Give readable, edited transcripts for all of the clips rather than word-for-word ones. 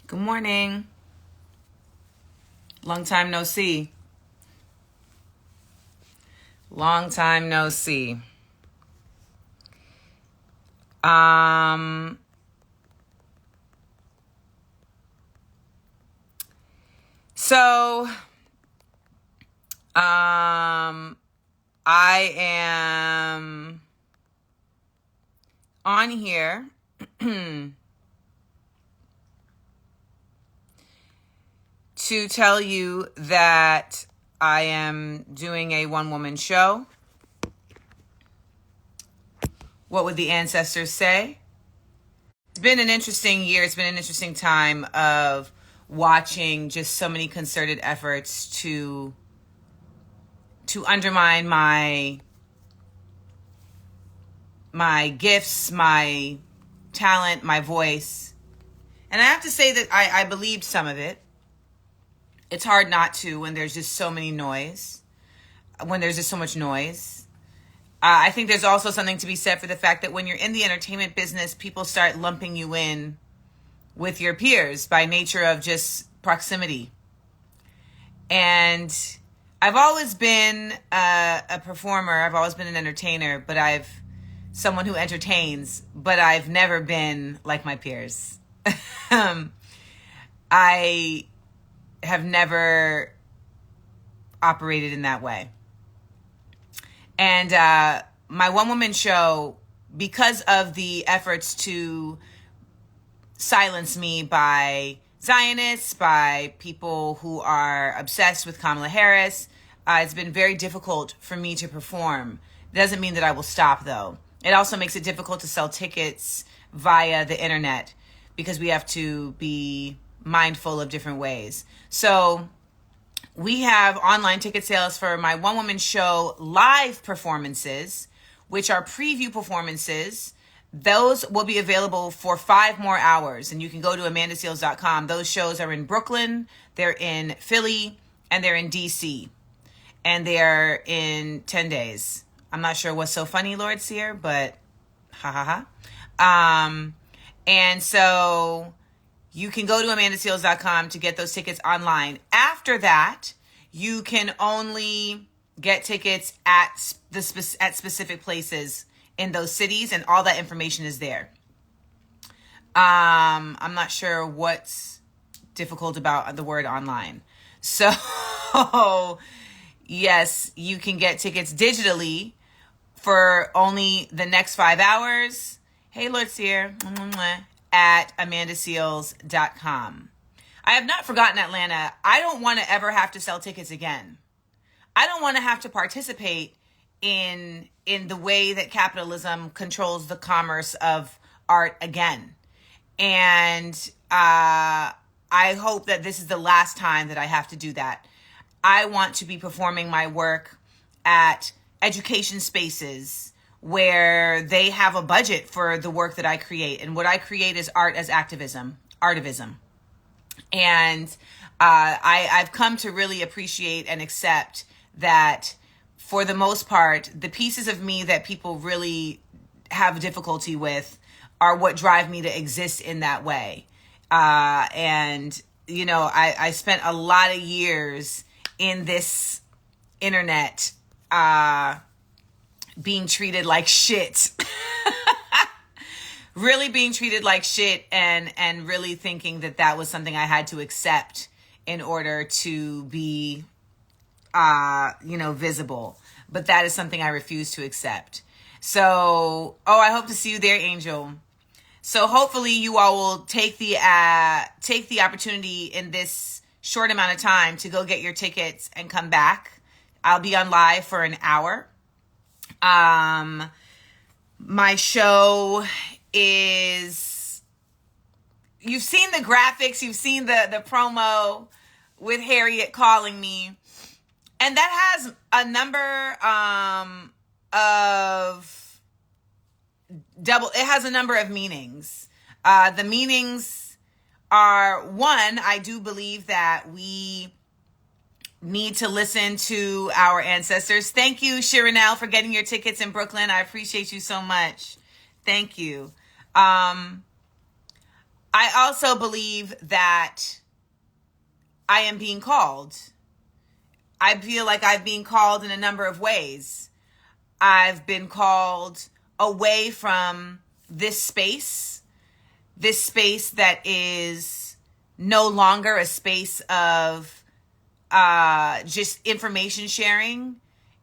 Good morning. Long time no see. Long time no see. Um, so, I am on here to tell you that I am doing a one-woman show. What would the ancestors say? It's been an interesting year. It's been an interesting time of watching just so many concerted efforts to undermine my gifts, my talent, my voice. And I have to say that I believed some of it. It's hard not to when there's just so much noise. I think there's also something to be said for the fact that when you're in the entertainment business, people start lumping you in with your peers by nature of just proximity. And I've always been a performer. I've always been an entertainer, but someone who entertains, but I've never been like my peers. I have never operated in that way. And my one-woman show, because of the efforts to silence me by Zionists, by people who are obsessed with Kamala Harris, it's been very difficult for me to perform. It doesn't mean that I will stop, though. It also makes it difficult to sell tickets via the internet because we have to be mindful of different ways. So we have online ticket sales for my one-woman show live performances, which are preview performances. Those will be available for 5 more hours, and you can go to amandaseales.com. Those shows are in Brooklyn, they're in Philly, and they're in DC. And they're in 10 days. I'm not sure what's so funny, Lord Seer, but ha ha ha. And so you can go to amandaseales.com to get those tickets online. After that, you can only get tickets at specific places in those cities, and all that information is there. I'm not sure what's difficult about the word online. So, yes, you can get tickets digitally for only the next 5 hours. Hey, Lord Seer. At amandaseales.com. I have not forgotten Atlanta. I don't want to ever have to sell tickets again. I don't want to have to participate in the way that capitalism controls the commerce of art again. And I hope that this is the last time that I have to do that. I want to be performing my work at education spaces where they have a budget for the work that I create. And what I create is art as activism, artivism. And I've come to really appreciate and accept that for the most part, the pieces of me that people really have difficulty with are what drive me to exist in that way. And, you know, I spent a lot of years in this internet being treated like shit. Really being treated like shit and really thinking that was something I had to accept in order to be, visible. But that is something I refuse to accept. So, I hope to see you there, Angel. So hopefully you all will take the opportunity in this short amount of time to go get your tickets and come back. I'll be on live for an hour. My show is, you've seen the graphics, you've seen the promo with Harriet calling me, and that has a number it has a number of meanings. The meanings are, one, I do believe that we need to listen to our ancestors. Thank you, Shirinelle, for getting your tickets in Brooklyn. I appreciate you so much. Thank you. I also believe that I am being called. I feel like I've been called in a number of ways. I've been called away from this space that is no longer a space of just information sharing.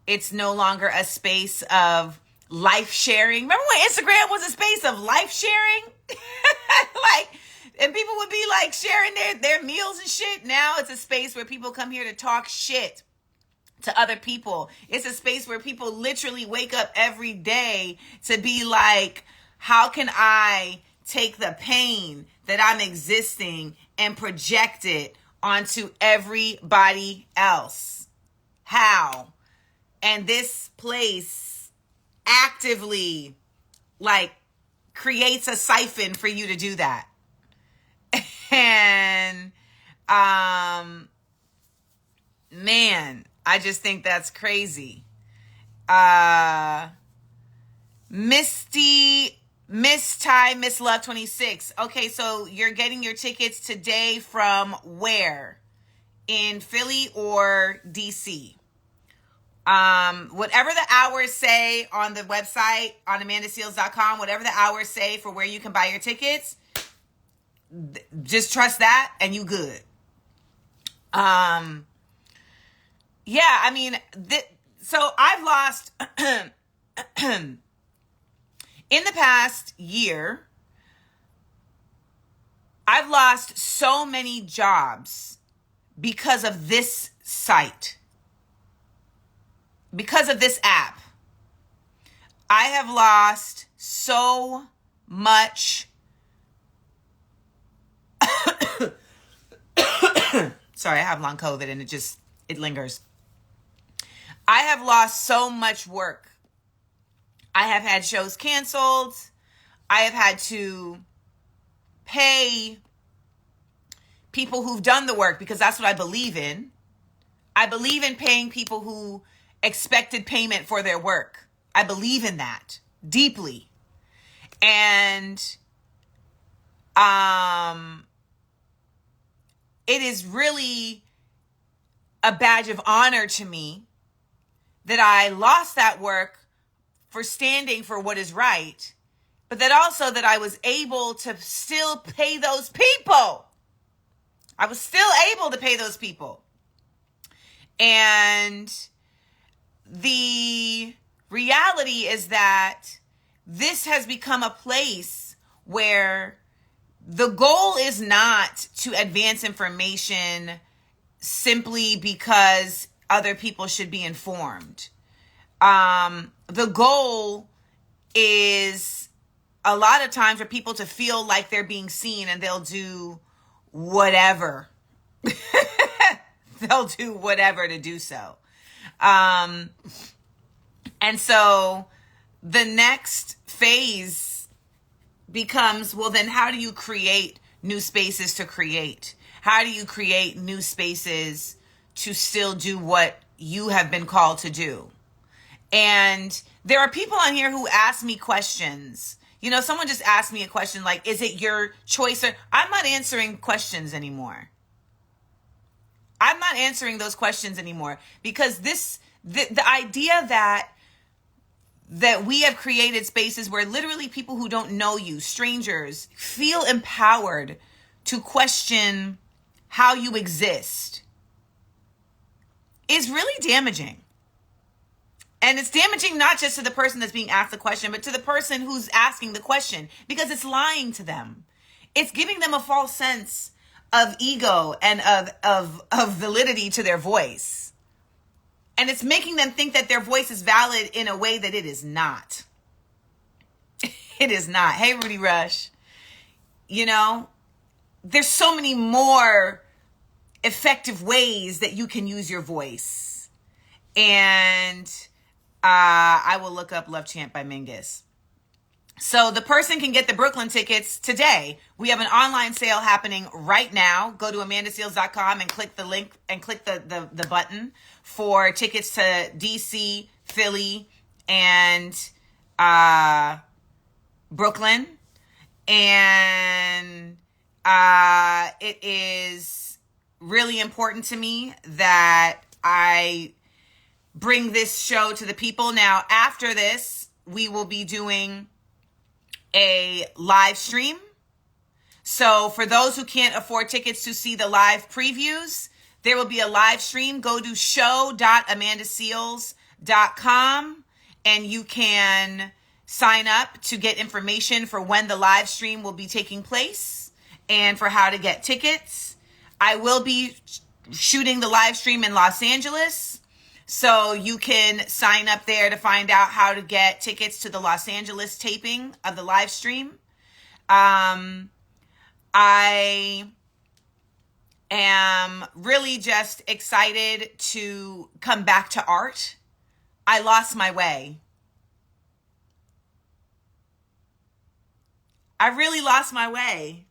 It's no longer a space of life sharing. Remember when Instagram was a space of life sharing? Like, and people would be like sharing their meals and shit. Now it's a space where people come here to talk shit to other people. It's a space where people literally wake up every day to be like, how can I take the pain that I'm existing and project it onto everybody else? How? And this place actively like creates a siphon for you to do that. And man, I just think that's crazy. Miss Ty, Miss Love 26. Okay, so you're getting your tickets today from where? In Philly or DC? Whatever the hours say on the website, on amandaseales.com, whatever the hours say for where you can buy your tickets, just trust that and you good. Yeah, I mean, so I've lost, in the past year, I've lost so many jobs because of this site, because of this app. I have lost so much. Sorry, I have long COVID and it lingers. I have lost so much work. I have had shows canceled. I have had to pay people who've done the work because that's what I believe in. I believe in paying people who expected payment for their work. I believe in that deeply. And it is really a badge of honor to me that I lost that work for standing for what is right, but that also that I was able to still pay those people. I was still able to pay those people. And the reality is that this has become a place where the goal is not to advance information simply because other people should be informed. The goal is a lot of times for people to feel like they're being seen and they'll do whatever. They'll do whatever to do so. And so the next phase becomes, well, then how do you create new spaces to create? How do you create new spaces to still do what you have been called to do? And there are people on here who ask me questions. You know, someone just asked me a question like, is it your choice? I'm not answering questions anymore. I'm not answering those questions anymore because the idea that we have created spaces where literally people who don't know you, strangers, feel empowered to question how you exist is really damaging. And it's damaging not just to the person that's being asked the question, but to the person who's asking the question, because it's lying to them. It's giving them a false sense of ego and of validity to their voice. And it's making them think that their voice is valid in a way that it is not. It is not. Hey, Rudy Rush. You know, there's so many more effective ways that you can use your voice. And I will look up Love Chant by Mingus. So the person can get the Brooklyn tickets today. We have an online sale happening right now. Go to amandaseales.com and click the link and click the button for tickets to DC, Philly, and Brooklyn. And It is really important to me that I bring this show to the people. Now, after this, we will be doing a live stream. So for those who can't afford tickets to see the live previews, there will be a live stream. Go to show.amandaseales.com and you can sign up to get information for when the live stream will be taking place and for how to get tickets. I will be shooting the live stream in Los Angeles, so you can sign up there to find out how to get tickets to the Los Angeles taping of the live stream. I am really just excited to come back to art. I lost my way. I really lost my way.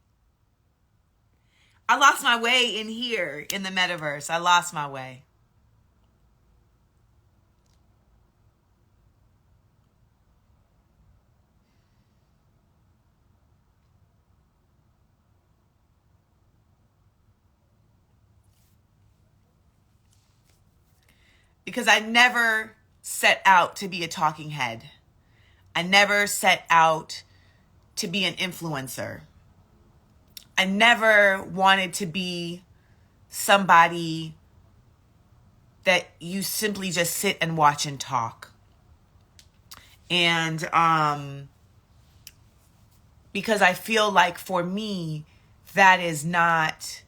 I lost my way in here in the metaverse. I lost my way. Because I never set out to be a talking head. I never set out to be an influencer. I never wanted to be somebody that you simply just sit and watch and talk. And because I feel like for me, that is not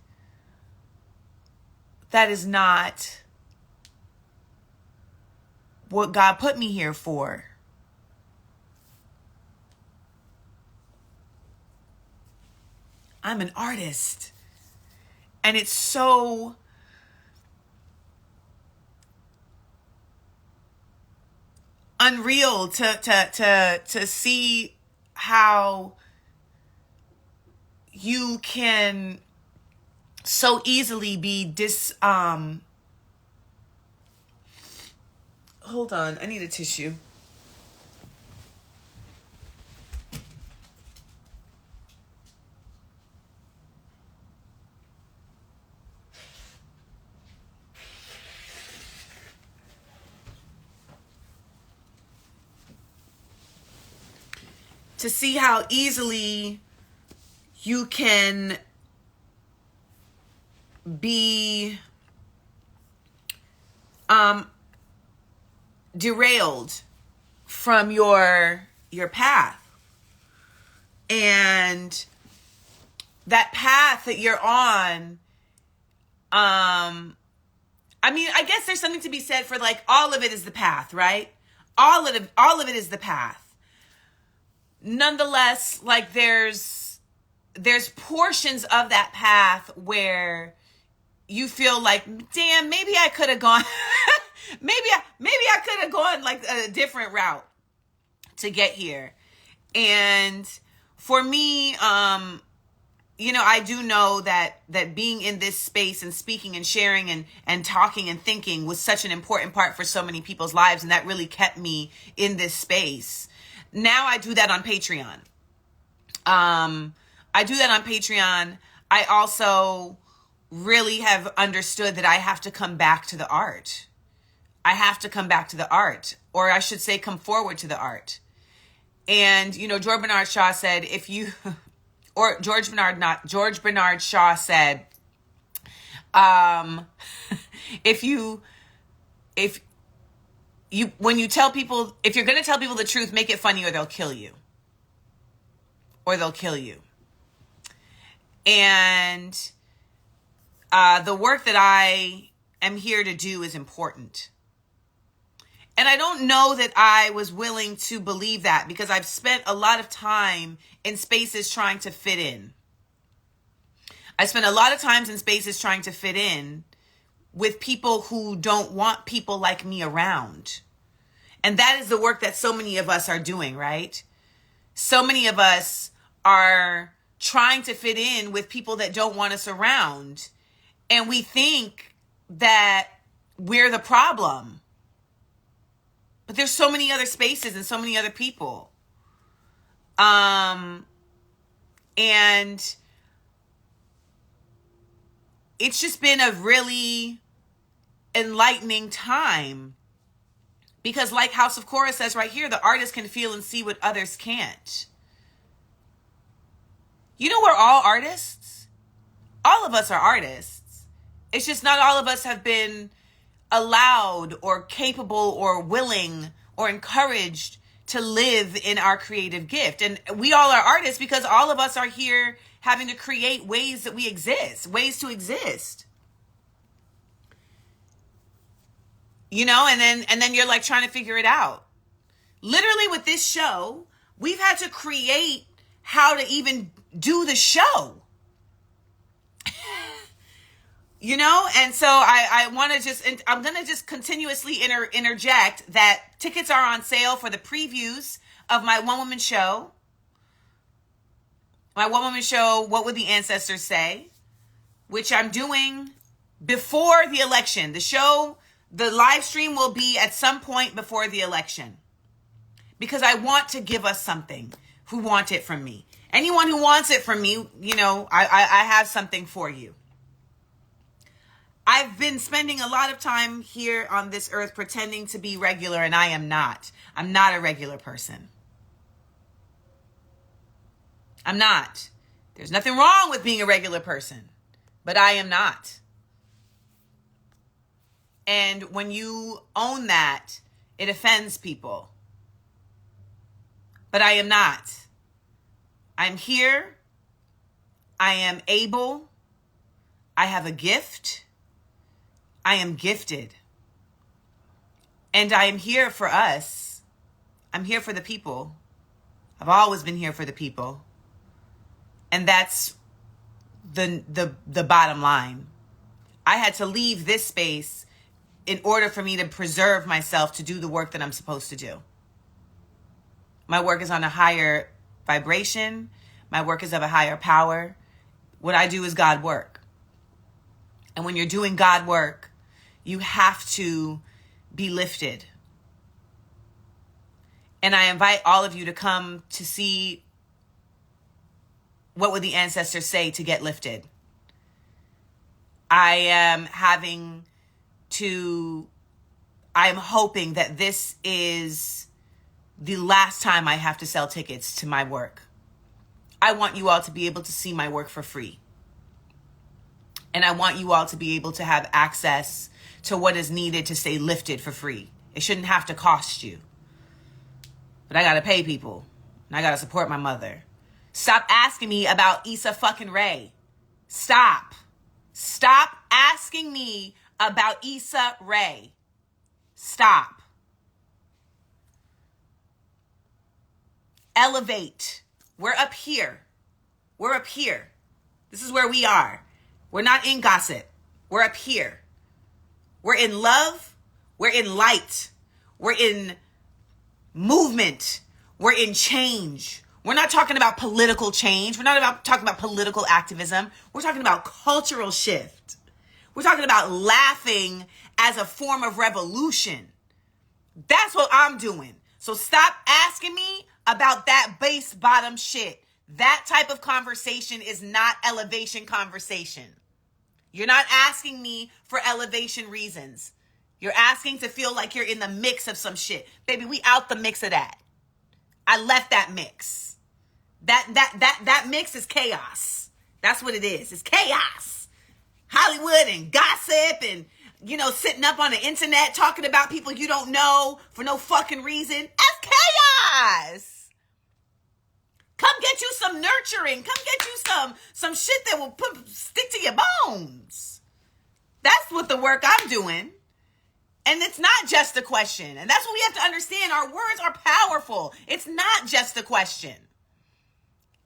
what God put me here for. I'm an artist. And it's so unreal to see how you can so easily be hold on, I need a tissue. To see how easily you can be derailed from your path. And that path that you're on, I mean, I guess there's something to be said for like all of it is the path, right? All of it is the path. Nonetheless, like there's portions of that path where you feel like, damn, maybe I could have gone, maybe I could have gone like a different route to get here. And for me, I do know that being in this space and speaking and sharing and talking and thinking was such an important part for so many people's lives. And that really kept me in this space. Now I do that on Patreon. I also really have understood that I have to come back to the art. Or I should say come forward to the art. And, George Bernard Shaw said, George Bernard Shaw said, when you tell people, if you're going to tell people the truth, make it funny or they'll kill you. And the work that I am here to do is important. And I don't know that I was willing to believe that because I've spent a lot of time in spaces trying to fit in. I spent a lot of times in spaces trying to fit in with people who don't want people like me around. And that is the work that so many of us are doing, right? So many of us are trying to fit in with people that don't want us around. And we think that we're the problem. But there's so many other spaces and so many other people. And it's just been a really enlightening time. Because like House of Chorus says right here, the artist can feel and see what others can't. You know, we're all artists. All of us are artists. It's just not all of us have been allowed or capable or willing or encouraged to live in our creative gift. And we all are artists because all of us are here having to create ways that we exist, ways to exist. You know, and then you're like trying to figure it out. Literally with this show, we've had to create how to even do the show. You know, and so I want to just, I'm going to just continuously interject that tickets are on sale for the previews of my one-woman show. My one-woman show, What Would the Ancestors Say? Which I'm doing before the election. The show, the live stream will be at some point before the election. Because I want to give us something who want it from me. Anyone who wants it from me, you know, I have something for you. I've been spending a lot of time here on this earth pretending to be regular, and I am not. I'm not a regular person. I'm not. There's nothing wrong with being a regular person, but I am not. And when you own that, it offends people. But I am not. I'm here. I am able. I have a gift. I am gifted. And I am here for us. I'm here for the people. I've always been here for the people. And that's the bottom line. I had to leave this space in order for me to preserve myself to do the work that I'm supposed to do. My work is on a higher vibration. My work is of a higher power. What I do is God work. And when you're doing God work, you have to be lifted. And I invite all of you to come to see What Would the Ancestors Say to get lifted. I am hoping that this is the last time I have to sell tickets to my work. I want you all to be able to see my work for free. And I want you all to be able to have access to what is needed to stay lifted for free. It shouldn't have to cost you. But I got to pay people. And I got to support my mother. Stop asking me about Issa fucking Rae. Stop. Stop asking me about Issa Rae. Stop. Elevate. We're up here. We're up here. This is where we are. We're not in gossip. We're up here. We're in love. We're in light. We're in movement. We're in change. We're not talking about political change. We're not talking about political activism. We're talking about cultural shift. We're talking about laughing as a form of revolution. That's what I'm doing. So stop asking me about that base bottom shit. That type of conversation is not elevation conversation. You're not asking me for elevation reasons. You're asking to feel like you're in the mix of some shit. Baby, we out the mix of that. I left that mix. That mix is chaos. That's what it is. It's chaos. Hollywood and gossip and, you know, sitting up on the internet talking about people you don't know for no fucking reason. That's chaos. Come get you some nurturing. Come get you some shit that will stick to your bones. That's what the work I'm doing. And it's not just a question. And that's what we have to understand. Our words are powerful. It's not just a question.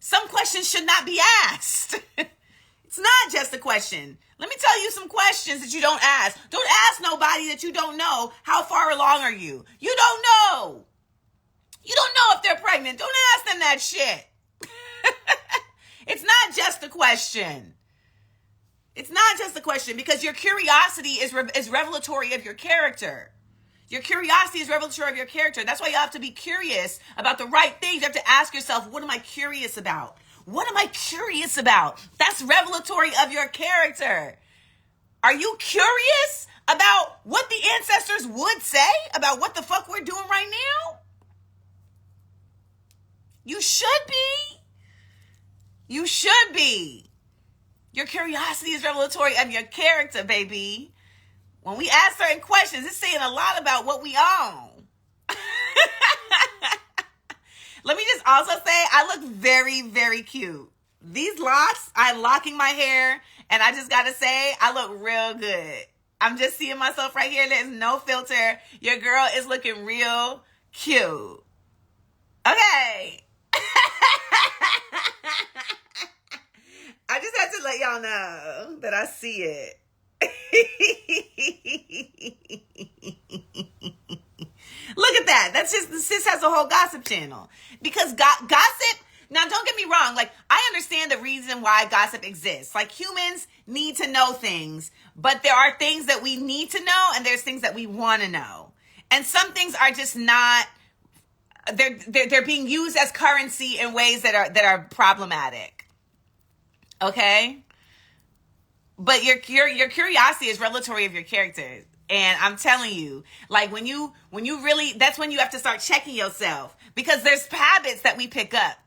Some questions should not be asked. It's not just a question. Let me tell you some questions that you don't ask. Don't ask nobody that you don't know. How far along are you? You don't know. You don't know if they're pregnant. Don't ask them that shit. It's not just a question. It's not just a question because your curiosity is revelatory of your character. Your curiosity is revelatory of your character. That's why you have to be curious about the right things. You have to ask yourself, what am I curious about? What am I curious about? That's revelatory of your character. Are you curious about what the ancestors would say about what the fuck we're doing right now? You should be. You should be. Your curiosity is revelatory of your character, baby. When we ask certain questions, it's saying a lot about what we own. Let me just also say, I look very, very cute. These locks, I'm locking my hair, and I just gotta say, I look real good. I'm just seeing myself right here. There's no filter. Your girl is looking real cute. Okay. I just had to let y'all know that I see it. Look at that. That's just, the sis has a whole gossip channel. Because gossip, now don't get me wrong, like, I understand the reason why gossip exists. Like, humans need to know things, but there are things that we need to know, and there's things that we want to know. And some things are just not, they're being used as currency in ways that are problematic. Okay? But your curiosity is revelatory of your character. And I'm telling you, like, when you really, that's when you have to start checking yourself, because there's habits that we pick up,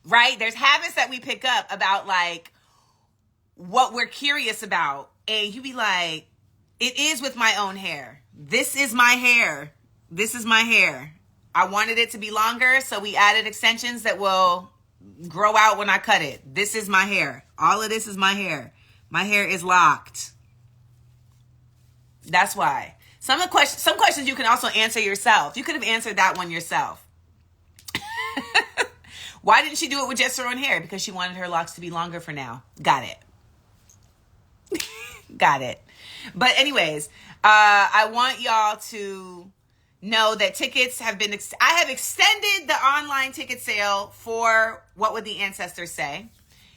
right? There's habits that we pick up about, like, what we're curious about. And you be like, it is with my own hair. This is my hair. This is my hair. I wanted it to be longer, so we added extensions that will grow out when I cut it. This is my hair. All of this is my hair. My hair is locked. That's why. Some questions you can also answer yourself. You could have answered that one yourself. Why didn't she do it with just her own hair? Because she wanted her locks to be longer for now. Got it. Got it. But anyways, I want y'all to know that tickets have been, I have extended the online ticket sale for What Would the Ancestors Say.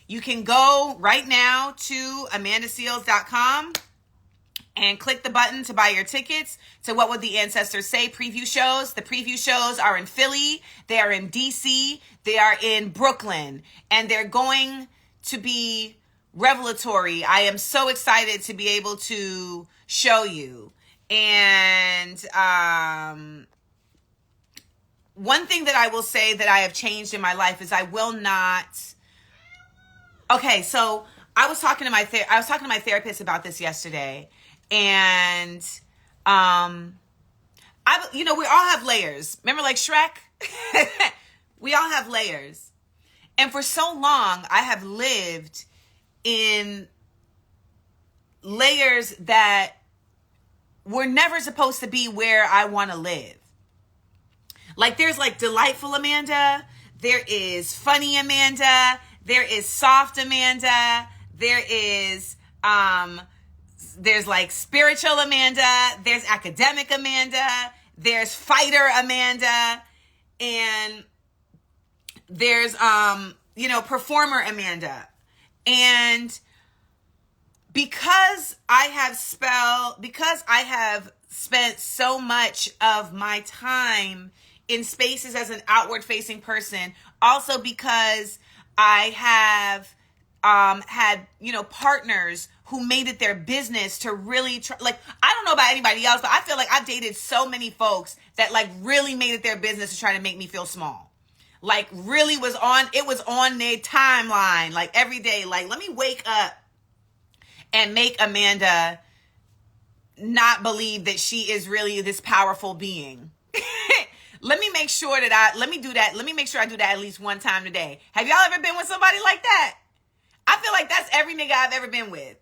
You can go right now to amandaseales.com and click the button to buy your tickets to What Would the Ancestors Say preview shows. The preview shows are in Philly, they are in DC, they are in Brooklyn, and they're going to be revelatory. I am so excited to be able to show you. And one thing that I will say that I have changed in my life is I will not. Okay, so I was talking to my therapist about this yesterday, and we all have layers. Remember, like Shrek? We all have layers. And for so long, I have lived in layers that were never supposed to be where I want to live. Like, there's like delightful Amanda, there is funny Amanda, there is soft Amanda, there's like spiritual Amanda, there's academic Amanda, there's fighter Amanda, and there's performer Amanda. And because I have spent so much of my time in spaces as an outward facing person, also because I have had partners who made it their business to really try. Like, I don't know about anybody else, but I feel like I've dated so many folks that like really made it their business to try to make me feel small. Like, really was on their timeline, like every day. Like, let me wake up and make Amanda not believe that she is really this powerful being. Let me make sure that Let me do that. Let me make sure I do that at least one time today. Have y'all ever been with somebody like that? I feel like that's every nigga I've ever been with.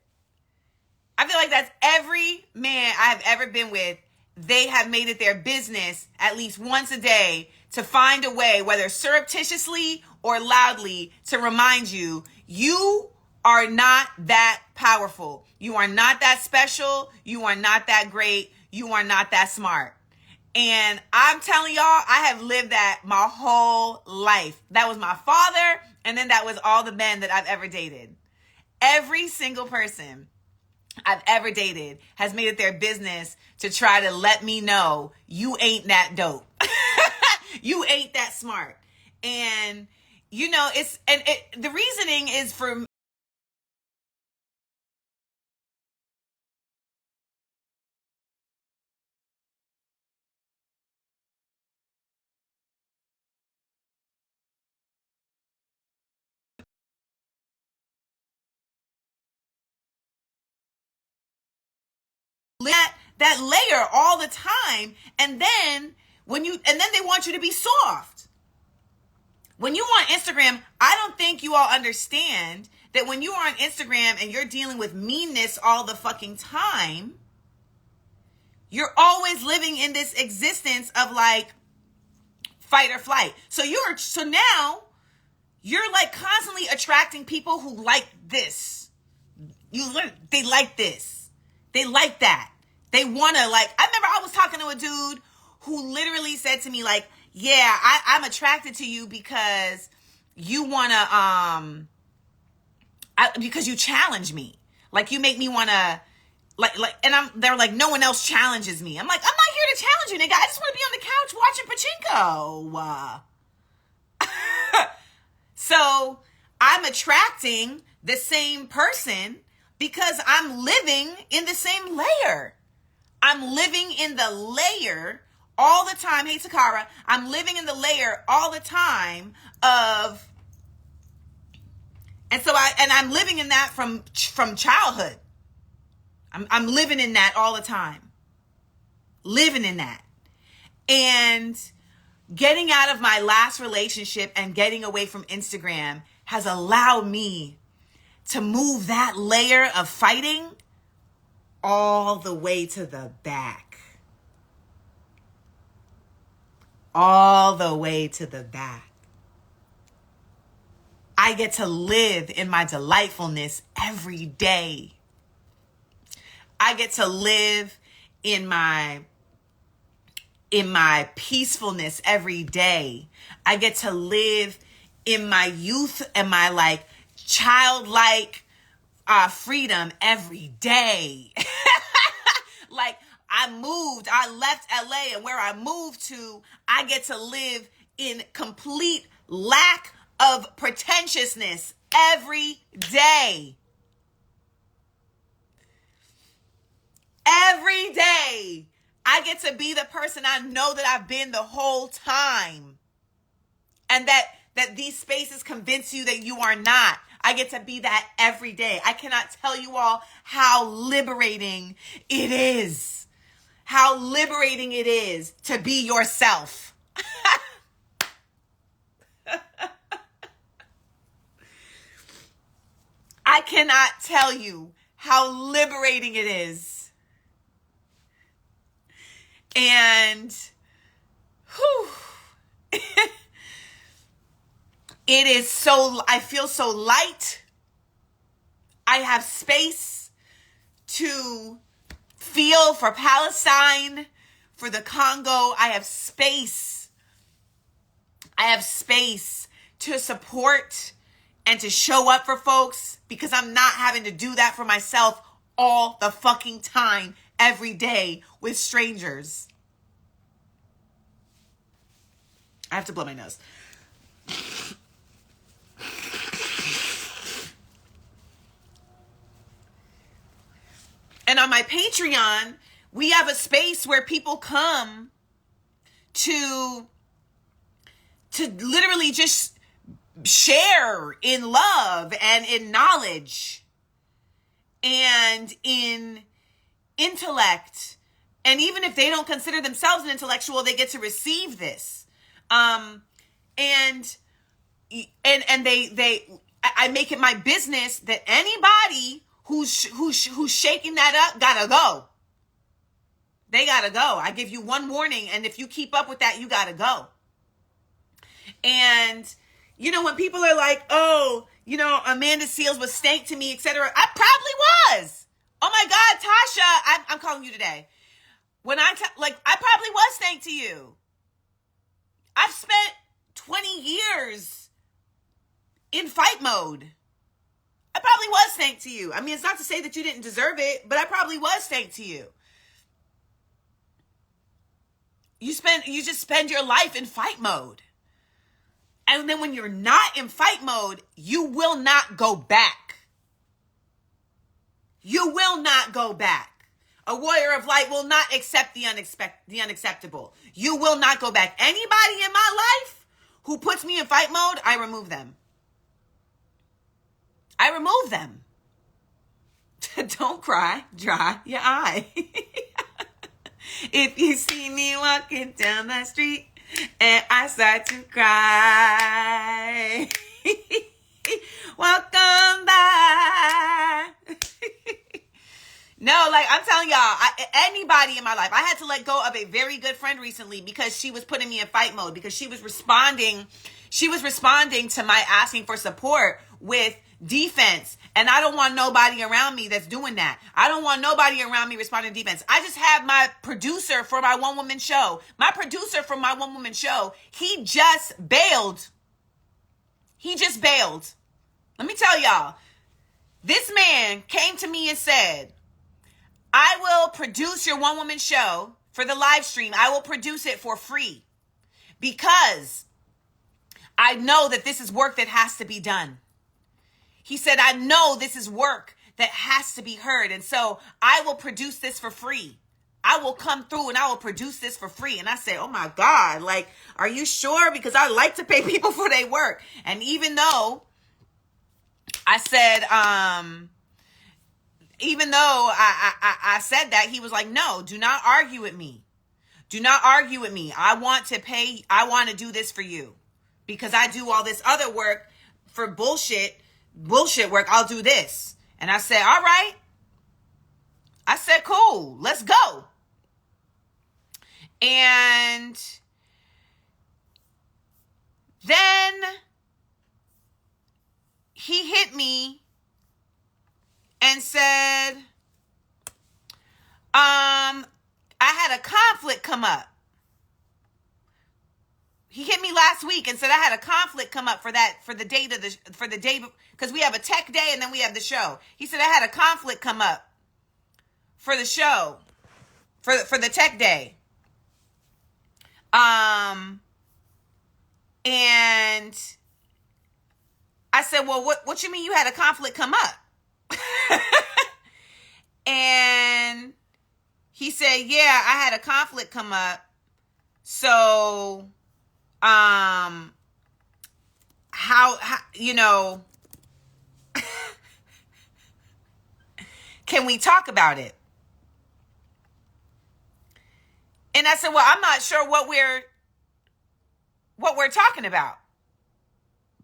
I feel like that's every man I've ever been with. They have made it their business at least once a day to find a way, whether surreptitiously or loudly, to remind you, you are not that powerful. You are not that special. You are not that great. You are not that smart. And I'm telling y'all, I have lived that my whole life. That was my father, and then that was all the men that I've ever dated. Every single person I've ever dated has made it their business to try to let me know you ain't that dope. You ain't that smart. And the reasoning is for that layer all the time, and then they want you to be soft. When you on Instagram, I don't think you all understand that when you are on Instagram and you're dealing with meanness all the fucking time, you're always living in this existence of like fight or flight. So now you're like constantly attracting people who like this. They like this. They like that. They want to like, I remember I was talking to a dude who literally said to me like, yeah, I'm attracted to you because you want to, because you challenge me. Like you make me want to, and they're like, no one else challenges me. I'm like, I'm not here to challenge you, nigga. I just want to be on the couch watching pachinko. So I'm attracting the same person because I'm living in the same layer. I'm living in the layer all the time. Hey, Takara, I'm living in the layer all the time of, and I'm living in that from childhood. I'm living in that all the time. Living in that. And getting out of my last relationship and getting away from Instagram has allowed me to move that layer of fighting all the way to the back. All the way to the back. I get to live in my delightfulness every day. I get to live in my peacefulness every day. I get to live in my youth and my like childlike freedom every day. Like I left LA, and where I moved to, I get to live in complete lack of pretentiousness every day. Every day, I get to be the person I know that I've been the whole time. And that these spaces convince you that you are not. I get to be that every day. I cannot tell you all how liberating it is. How liberating it is to be yourself. I cannot tell you how liberating it is. And it is so, I feel so light. I have space to feel for Palestine, for the Congo. I have space. I have space to support and to show up for folks because I'm not having to do that for myself all the fucking time, every day with strangers. I have to blow my nose. And on my Patreon, we have a space where people come to literally just share in love and in knowledge and in intellect. And even if they don't consider themselves an intellectual, they get to receive this. I make it my business that anybody who's shaking that up gotta go. They gotta go. I give you one warning, and if you keep up with that, you gotta go. And you know, when people are like, oh, you know, amandaseales was stank to me, etc. I probably was. Oh my God, Tasha, I'm calling you today. When I probably was stank to you. I've spent 20 years in fight mode. I probably was stank to you. I mean, it's not to say that you didn't deserve it, but I probably was stank to you. You just spend your life in fight mode. And then when you're not in fight mode, you will not go back. You will not go back. A warrior of light will not accept the unacceptable. You will not go back. Anybody in my life who puts me in fight mode, I remove them. I remove them. Don't cry, dry your eye. If you see me walking down the street and I start to cry, welcome back. No, like I'm telling y'all, anybody in my life, I had to let go of a very good friend recently because she was putting me in fight mode, because she was responding to my asking for support with defense. And I don't want nobody around me that's doing that. I don't want nobody around me responding to defense. I just had my producer for my one-woman show. He just bailed. Let me tell y'all, this man came to me and said, I will produce your one-woman show for the live stream. I will produce it for free because I know that this is work that has to be done. He said, I know this is work that has to be heard. And so I will produce this for free. I will come through and I will produce this for free. And I said, oh my God, like, are you sure? Because I like to pay people for their work. And even though I said, I said that, he was like, no, do not argue with me. I want to pay. I want to do this for you because I do all this other work for bullshit work. I'll do this. And I said, all right. I said, cool, let's go. And then he hit me and said, I had a conflict come up. He hit me last week and said I had a conflict come up for the day because we have a tech day and then we have the show. He said I had a conflict come up for the show, for the tech day. And I said, well, what you mean you had a conflict come up? And he said, yeah, I had a conflict come up. So, how can we talk about it? And I said, well, I'm not sure what we're talking about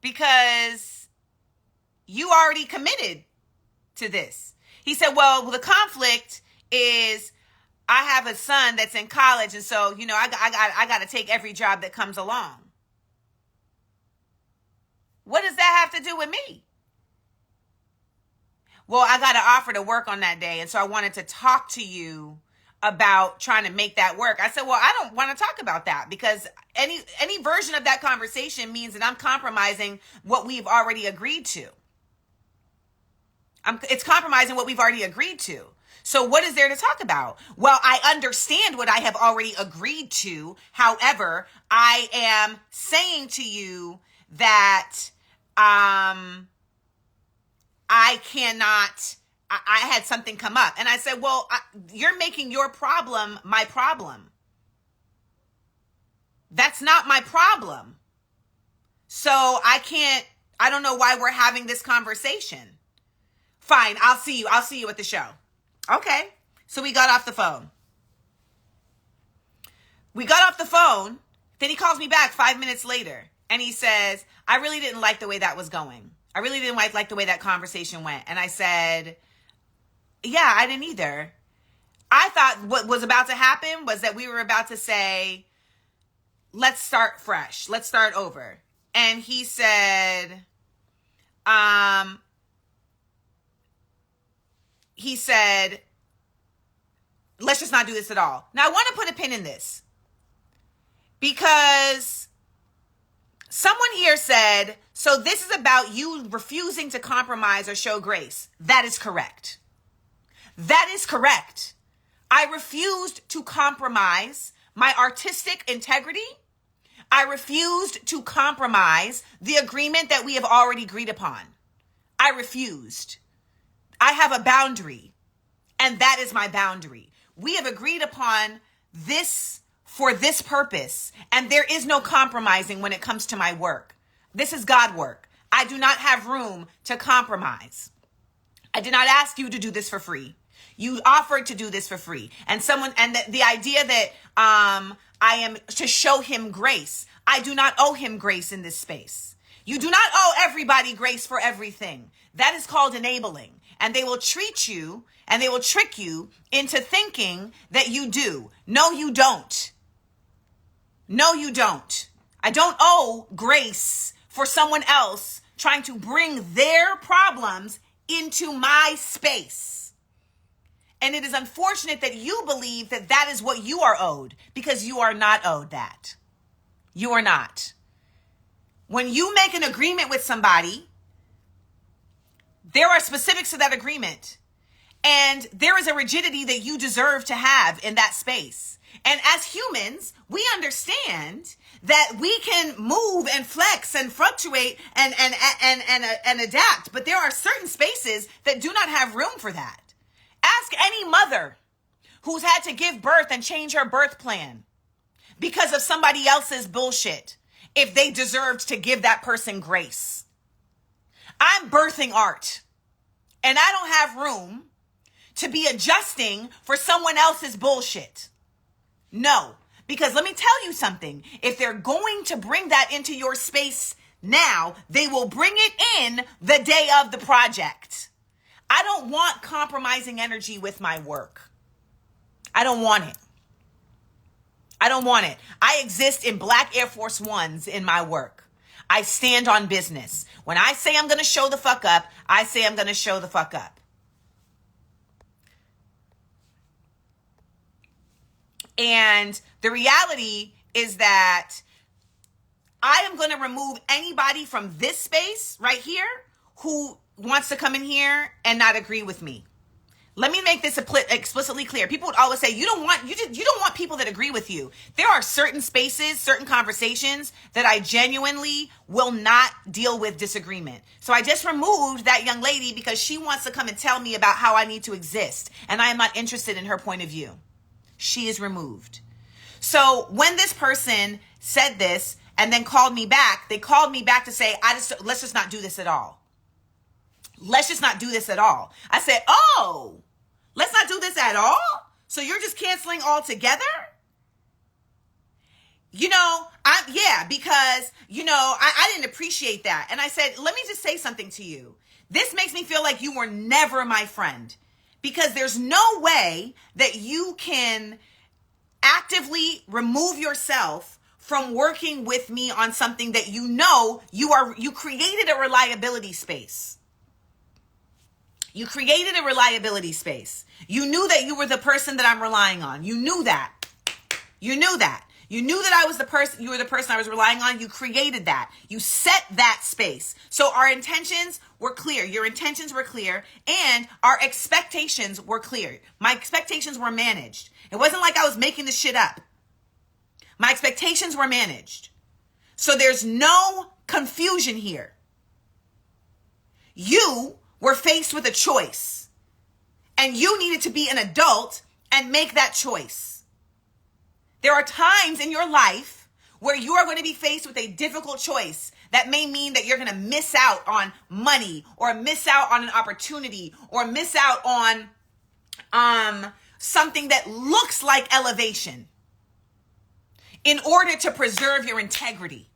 because you already committed to this. He said, well, the conflict is I have a son that's in college. And so, I got to take every job that comes along. What does that have to do with me? Well, I got an offer to work on that day. And so I wanted to talk to you about trying to make that work. I said, well, I don't want to talk about that because any version of that conversation means that I'm compromising what we've already agreed to. It's compromising what we've already agreed to. So what is there to talk about? Well, I understand what I have already agreed to. However, I am saying to you that I had something come up. And I said, well, you're making your problem my problem. That's not my problem. So I don't know why we're having this conversation. Fine, I'll see you at the show. Okay. So we got off the phone. Then he calls me back 5 minutes later and he says, I really didn't like the way that was going. I really didn't like the way that conversation went. And I said, yeah, I didn't either. I thought what was about to happen was that we were about to say, let's start fresh. Let's start over. And he said, let's just not do this at all. Now, I want to put a pin in this because someone here said, so this is about you refusing to compromise or show grace. That is correct. I refused to compromise my artistic integrity. I refused to compromise the agreement that we have already agreed upon. I refused. I have a boundary, and that is my boundary. We have agreed upon this for this purpose, and there is no compromising when it comes to my work. This is God work. I do not have room to compromise. I did not ask you to do this for free. You offered to do this for free. And the idea that I am to show him grace. I do not owe him grace in this space. You do not owe everybody grace for everything. That is called enabling. And they will treat you and they will trick you into thinking that you do. No, you don't. No, you don't. I don't owe grace for someone else trying to bring their problems into my space. And it is unfortunate that you believe that that is what you are owed, because you are not owed that. You are not. When you make an agreement with somebody, there are specifics to that agreement. And there is a rigidity that you deserve to have in that space. And as humans, we understand that we can move and flex and fluctuate and adapt. But there are certain spaces that do not have room for that. Ask any mother who's had to give birth and change her birth plan because of somebody else's bullshit if they deserved to give that person grace. I'm birthing art, and I don't have room to be adjusting for someone else's bullshit. No, because let me tell you something. If they're going to bring that into your space now, they will bring it in the day of the project. I don't want compromising energy with my work. I don't want it. I don't want it. I exist in black Air Force Ones in my work. I stand on business. When I say I'm going to show the fuck up, I say I'm going to show the fuck up. And the reality is that I am going to remove anybody from this space right here who wants to come in here and not agree with me. Let me make this explicitly clear. People would always say, you don't want people that agree with you. There are certain spaces, certain conversations that I genuinely will not deal with disagreement. So I just removed that young lady because she wants to come and tell me about how I need to exist. And I am not interested in her point of view. She is removed. So when this person said this and then called me back, they called me back to say, let's just not do this at all. Let's just not do this at all. I said, oh, let's not do this at all? So you're just canceling altogether? Because, I didn't appreciate that. And I said, let me just say something to you. This makes me feel like you were never my friend, because there's no way that you can actively remove yourself from working with me on something that you created a reliability space. You created a reliability space. You knew that you were the person that I'm relying on. You knew that. You knew that. You knew that I was the person, you were the person I was relying on. You created that. You set that space. So our intentions were clear. Your intentions were clear, and our expectations were clear. My expectations were managed. It wasn't like I was making this shit up. My expectations were managed. So there's no confusion here. You were faced with a choice, and you needed to be an adult and make that choice. There are times in your life where you are going to be faced with a difficult choice that may mean that you're going to miss out on money, or miss out on an opportunity, or miss out on something that looks like elevation in order to preserve your integrity,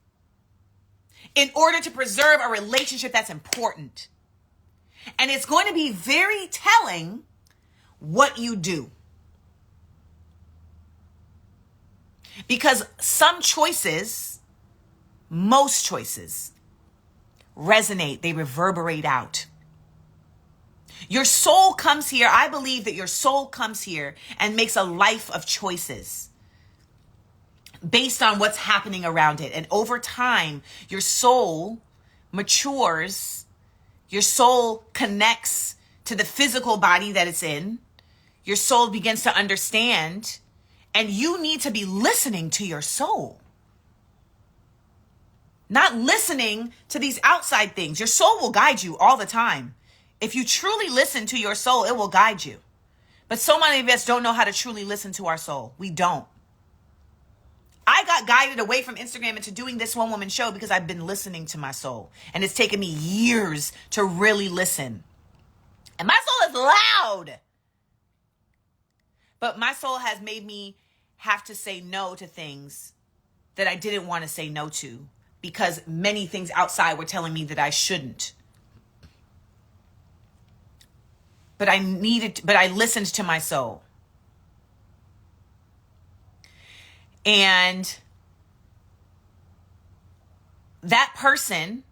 in order to preserve a relationship that's important. And it's going to be very telling what you do. Because some choices, most choices, resonate, they reverberate out. Your soul comes here. I believe that your soul comes here and makes a life of choices based on what's happening around it. And over time, your soul matures. Your soul connects to the physical body that it's in. Your soul begins to understand, and you need to be listening to your soul, not listening to these outside things. Your soul will guide you all the time. If you truly listen to your soul, it will guide you. But so many of us don't know how to truly listen to our soul. We don't. I got guided away from Instagram into doing this one woman show because I've been listening to my soul. And it's taken me years to really listen. And my soul is loud. But my soul has made me have to say no to things that I didn't want to say no to because many things outside were telling me that I shouldn't. But I listened to my soul. And that person,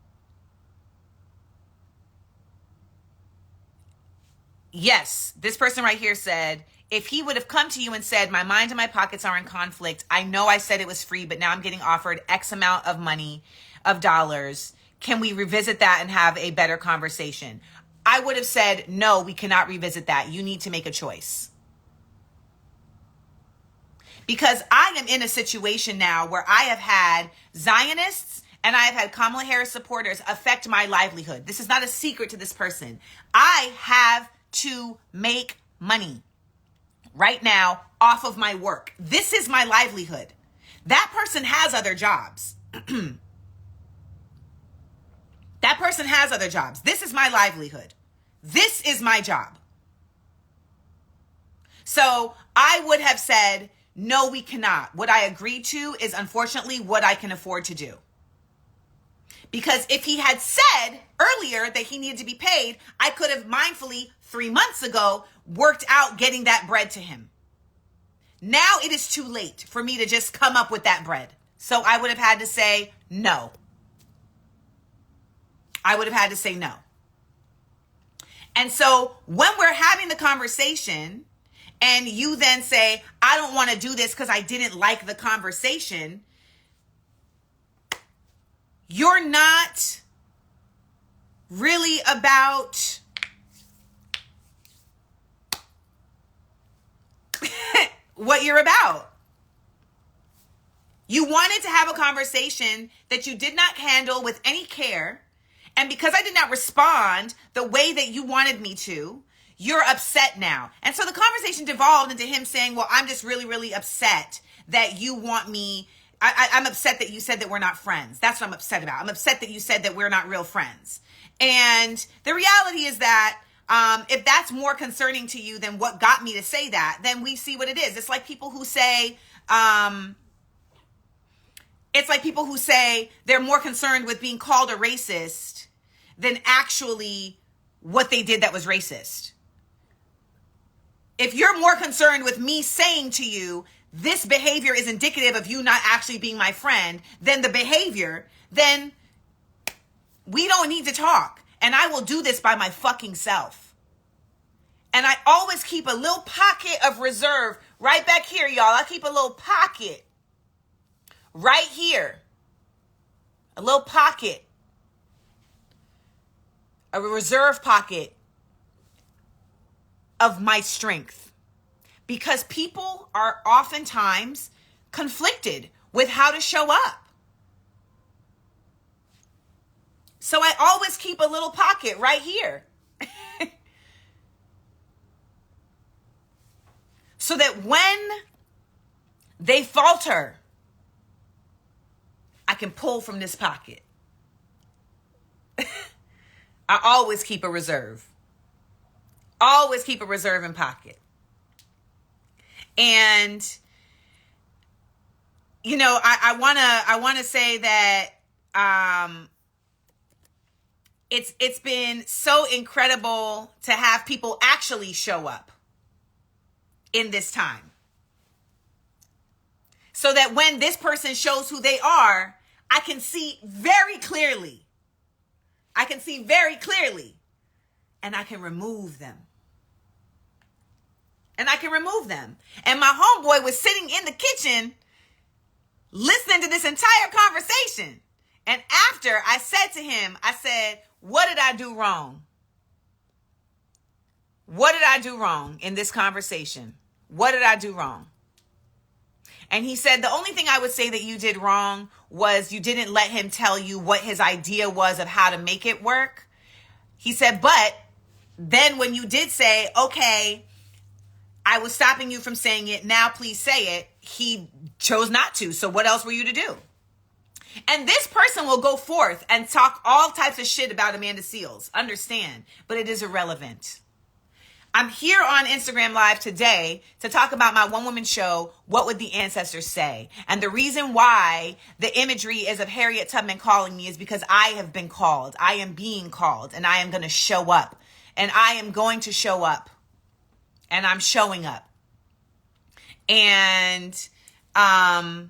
yes, this person right here said, if he would have come to you and said, my mind and my pockets are in conflict, I know I said it was free, but now I'm getting offered X amount of money, of dollars. Can we revisit that and have a better conversation? I would have said, no, we cannot revisit that. You need to make a choice. Because I am in a situation now where I have had Zionists and I have had Kamala Harris supporters affect my livelihood. This is not a secret to this person. I have to make money right now off of my work. This is my livelihood. That person has other jobs. That person has other jobs. This is my livelihood. This is my job. So I would have said, no, we cannot. What I agreed to is unfortunately what I can afford to do. Because if he had said earlier that he needed to be paid, I could have mindfully 3 months ago worked out getting that bread to him. Now it is too late for me to just come up with that bread. So I would have had to say no. I would have had to say no. And so when we're having the conversation and you then say, I don't want to do this because I didn't like the conversation, you're not really about what you're about. You wanted to have a conversation that you did not handle with any care. And because I did not respond the way that you wanted me to, you're upset now. And so the conversation devolved into him saying, well, I'm just really, really upset that you want me. I'm upset that you said that we're not friends. That's what I'm upset about. I'm upset that you said that we're not real friends. And the reality is that if that's more concerning to you than what got me to say that, then we see what it is. It's like people who say, they're more concerned with being called a racist than actually what they did that was racist. If you're more concerned with me saying to you, this behavior is indicative of you not actually being my friend than the behavior, then we don't need to talk. And I will do this by my fucking self. And I always keep a little pocket of reserve right back here, y'all. I keep a little pocket right here. A little pocket. A reserve pocket of my strength. Because people are oftentimes conflicted with how to show up. So I always keep a little pocket right here. So that when they falter, I can pull from this pocket. I always keep a reserve. Always keep a reserve in pocket. And, you know, I wanna say that it's been so incredible to have people actually show up in this time. So that when this person shows who they are, I can see very clearly. I can see very clearly. And I can remove them. And I can remove them. And my homeboy was sitting in the kitchen listening to this entire conversation. And after I said to him, I said, what did I do wrong? What did I do wrong in this conversation? What did I do wrong? And he said, the only thing I would say that you did wrong was you didn't let him tell you what his idea was of how to make it work. He said, but then when you did say, okay, I was stopping you from saying it, now please say it, he chose not to. So what else were you to do? And this person will go forth and talk all types of shit about Amandaseales. Understand, but it is irrelevant. I'm here on Instagram Live today to talk about my one-woman show, What Would the Ancestors Say? And the reason why the imagery is of Harriet Tubman calling me is because I have been called. I am being called, and I am going to show up. And I am going to show up. And I'm showing up. And I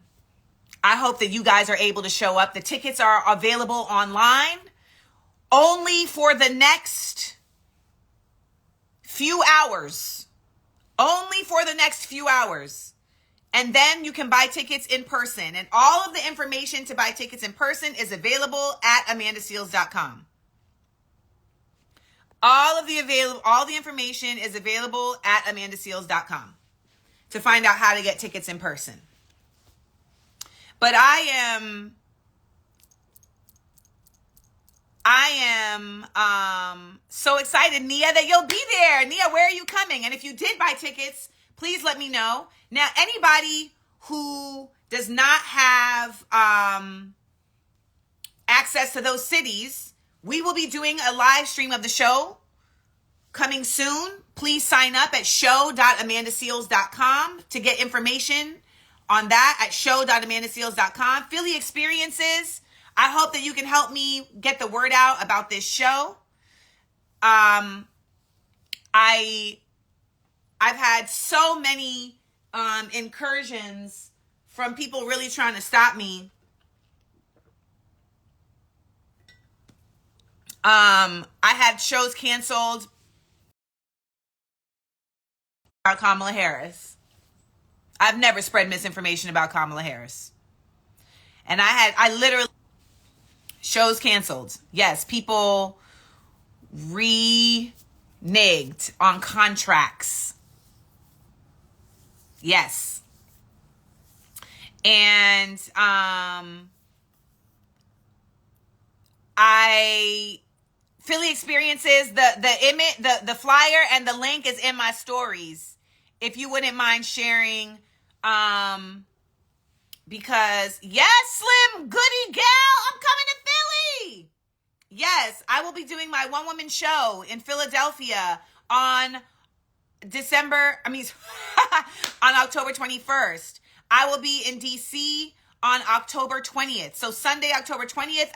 hope that you guys are able to show up. The tickets are available online only for the next few hours. Only for the next few hours. And then you can buy tickets in person. And all of the information to buy tickets in person is available at amandaseales.com. All the information is available at amandaseales.com to find out how to get tickets in person. But I am so excited, Nia, that you'll be there. Nia, where are you coming? And if you did buy tickets, please let me know. Now, anybody who does not have access to those cities, we will be doing a live stream of the show coming soon. Please sign up at show.amandaseales.com to get information on that at show.amandaseales.com. Philly experiences. I hope that you can help me get the word out about this show. I've had so many incursions from people really trying to stop me. I had shows canceled about Kamala Harris. I've never spread misinformation about Kamala Harris. And I literally, shows canceled. Yes, people reneged on contracts. Yes. And Philly experiences, the flyer and the link is in my stories. If you wouldn't mind sharing, because yes, Slim, goody gal, I'm coming to Philly. Yes, I will be doing my one-woman show in Philadelphia on October 21st. I will be in DC on October 20th. So Sunday, October 20th,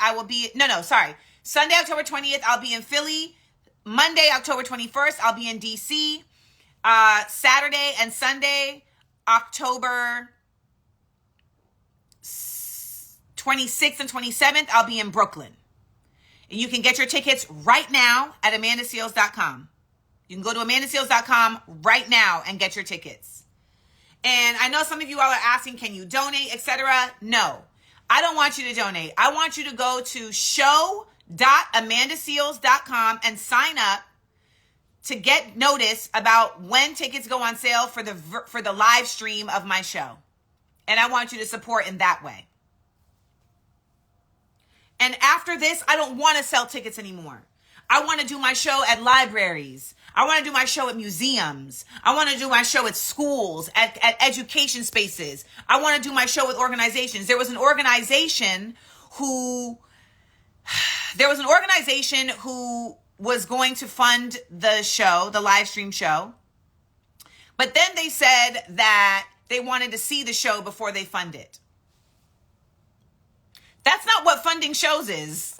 Sunday, October 20th, I'll be in Philly. Monday, October 21st, I'll be in DC. Saturday and Sunday, October 26th and 27th, I'll be in Brooklyn. And you can get your tickets right now at amandaseales.com. You can go to amandaseales.com right now and get your tickets. And I know some of you all are asking, can you donate, etc.? No, I don't want you to donate. I want you to go to show.amandaseales.com and sign up to get notice about when tickets go on sale for the live stream of my show. And I want you to support in that way. And after this, I don't want to sell tickets anymore. I want to do my show at libraries. I want to do my show at museums. I want to do my show at schools, at education spaces. I want to do my show with organizations. There was an organization who was going to fund the show, the live stream show. But then they said that they wanted to see the show before they fund it. That's not what funding shows is.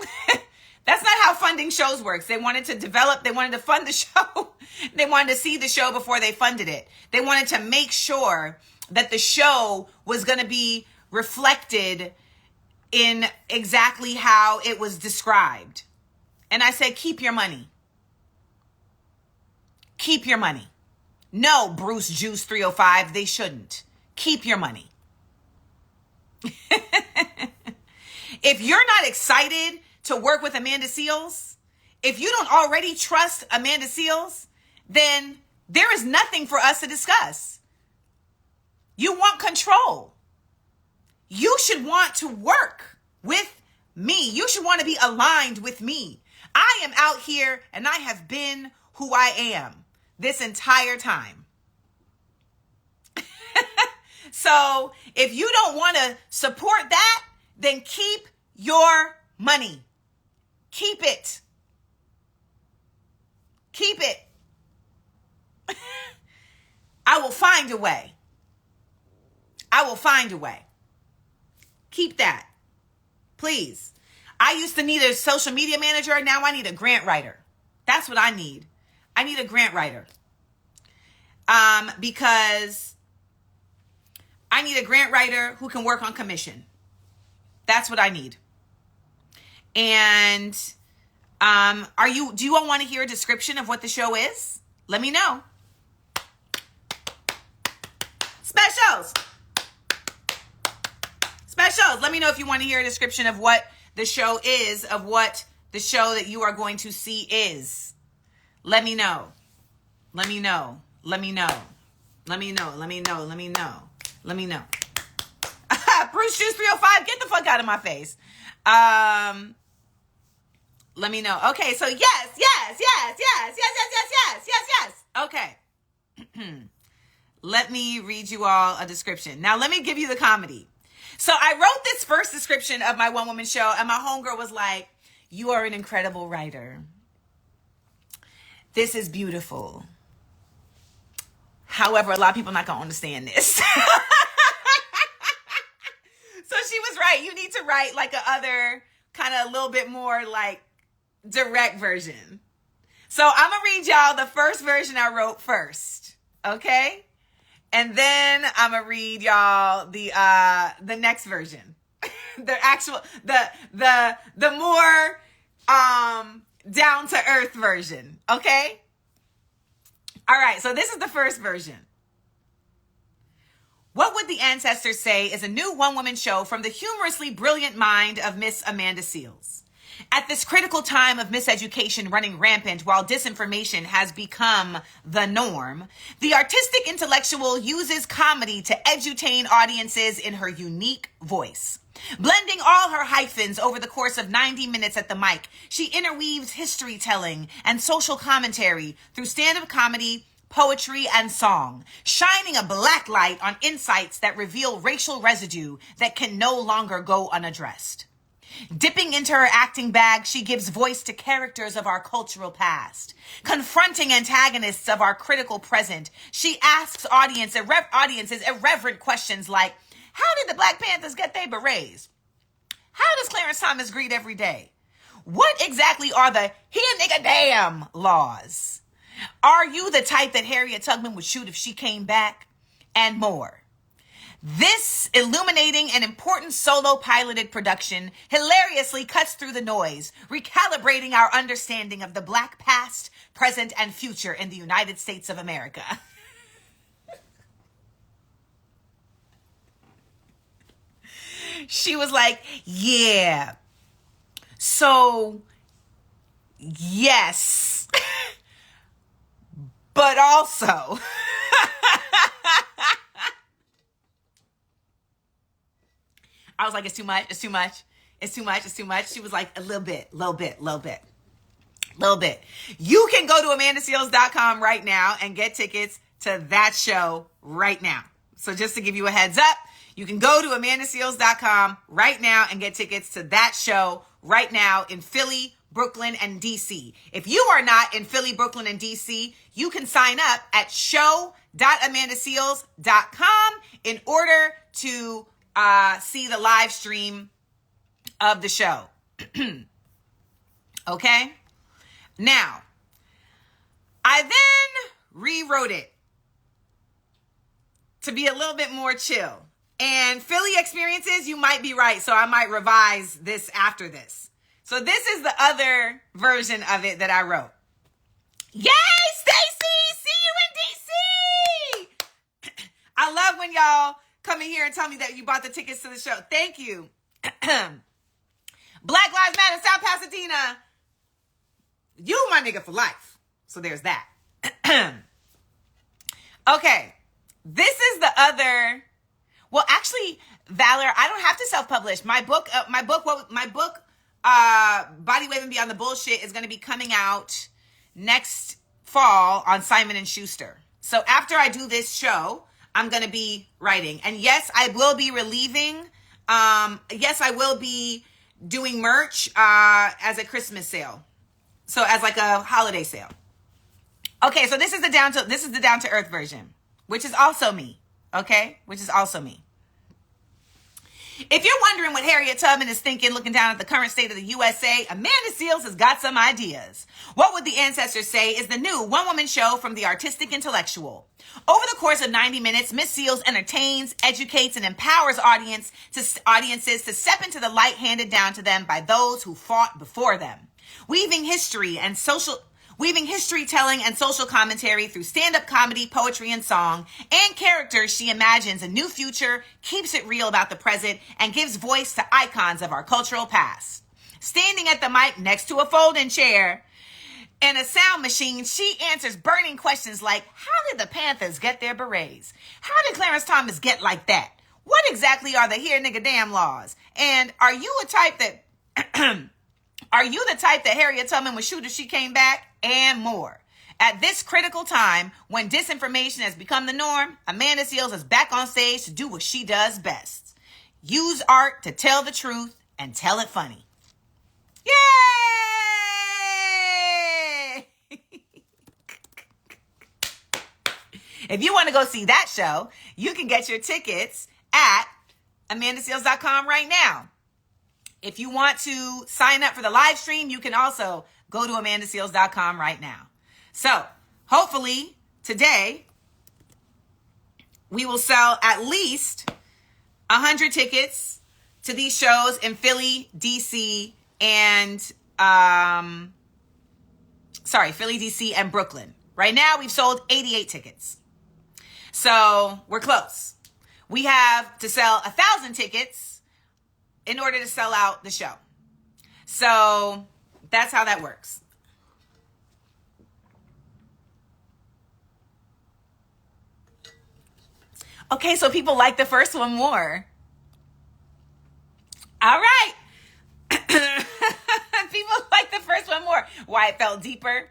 That's not how funding shows works. They wanted to fund the show. They wanted to see the show before they funded it. They wanted to make sure that the show was going to be reflected in exactly how it was described. And I said, keep your money. Keep your money. No, Bruce Juice 305, they shouldn't. Keep your money. If you're not excited to work with Amanda Seales, if you don't already trust Amanda Seales, then there is nothing for us to discuss. You want control. You should want to work with me. You should want to be aligned with me. I am out here and I have been who I am this entire time. So if you don't want to support that, then keep your money. Keep it. Keep it. I will find a way. I will find a way. Keep that. Please. I used to need a social media manager. Now I need a grant writer. That's what I need. I need a grant writer. Because I need a grant writer who can work on commission. That's what I need. And do you all want to hear a description of what the show is? Let me know. Specials. Let me know if you want to hear a description of what the show is, of what the show that you are going to see is. Let me know. Let me know. Let me know. Let me know. Let me know. Let me know. Let me know. Bruce Juice 305, get the fuck out of my face. Let me know. Okay, so yes. Okay. Let me read you all a description. Now, let me give you the comedy. So I wrote this first description of my one-woman show, and my homegirl was like, you are an incredible writer. This is beautiful. However, a lot of people are not going to understand this. So she was right. You need to write like a other kind of a little bit more like direct version. So I'm going to read y'all the first version I wrote first. Okay? And then I'm going to read y'all the next version. the more down to earth version. Okay? All right. So this is the first version. What Would the Ancestors Say is a new one-woman show from the humorously brilliant mind of Miss Amanda Seales. At this critical time of miseducation running rampant while disinformation has become the norm, the artistic intellectual uses comedy to edutain audiences in her unique voice. Blending all her hyphens over the course of 90 minutes at the mic, she interweaves history telling and social commentary through stand-up comedy, poetry, and song, shining a black light on insights that reveal racial residue that can no longer go unaddressed. Dipping into her acting bag, she gives voice to characters of our cultural past. Confronting antagonists of our critical present, she asks audiences irreverent questions like, how did the Black Panthers get their berets? How does Clarence Thomas greet every day? What exactly are the here nigga damn laws? Are you the type that Harriet Tubman would shoot if she came back? And more. This illuminating and important solo piloted production hilariously cuts through the noise, recalibrating our understanding of the Black past, present, and future in the United States of America. She was like, yeah. So, yes. But also... I was like, it's too much. She was like, a little bit. You can go to amandaseales.com right now and get tickets to that show right now. So just to give you a heads up, you can go to amandaseales.com right now and get tickets to that show right now in Philly, Brooklyn, and DC. If you are not in Philly, Brooklyn, and DC, you can sign up at show.amandaseales.com in order to see the live stream of the show. Okay? Now, I then rewrote it to be a little bit more chill. And Philly experiences, you might be right, so I might revise this after this. So this is the other version of it that I wrote. Yay, Stacy! See you in DC! I love when y'all come in here and tell me that you bought the tickets to the show. Thank you. Black Lives Matter, South Pasadena. You my nigga for life. So there's that. Okay. This is the other. Well, actually, Valor, I don't have to self-publish. My book, Body Waving Beyond the Bullshit, is going to be coming out next fall on Simon & Schuster. So after I do this show, I'm going to be writing. And yes, I will be relieving. Yes, I will be doing merch as a Christmas sale. So as like a holiday sale. Okay, so this is the down to earth version, which is also me. Okay, which is also me. If you're wondering what Harriet Tubman is thinking looking down at the current state of the USA, Amanda Seales has got some ideas. What Would the Ancestors Say is the new one-woman show from the artistic intellectual. Over the course of 90 minutes, Miss Seales entertains, educates, and empowers audiences to step into the light handed down to them by those who fought before them. Weaving history-telling and social commentary through stand-up comedy, poetry, and song, and characters, she imagines a new future, keeps it real about the present, and gives voice to icons of our cultural past. Standing at the mic next to a folding chair and a sound machine, she answers burning questions like, how did the Panthers get their berets? How did Clarence Thomas get like that? What exactly are the here nigga damn laws? And are you the type that Harriet Tubman would shoot if she came back? And more. At this critical time, when disinformation has become the norm, Amanda Seales is back on stage to do what she does best. Use art to tell the truth and tell it funny. Yay! If you want to go see that show, you can get your tickets at amandaseales.com right now. If you want to sign up for the live stream, you can also go to amandaseales.com right now. So, hopefully, today, we will sell at least 100 tickets to these shows in Philly, DC, and, Philly, DC, and Brooklyn. Right now, we've sold 88 tickets. So, we're close. We have to sell 1,000 tickets in order to sell out the show. So that's how that works. Okay, so people like the first one more. All right. People like the first one more. Why? It felt deeper.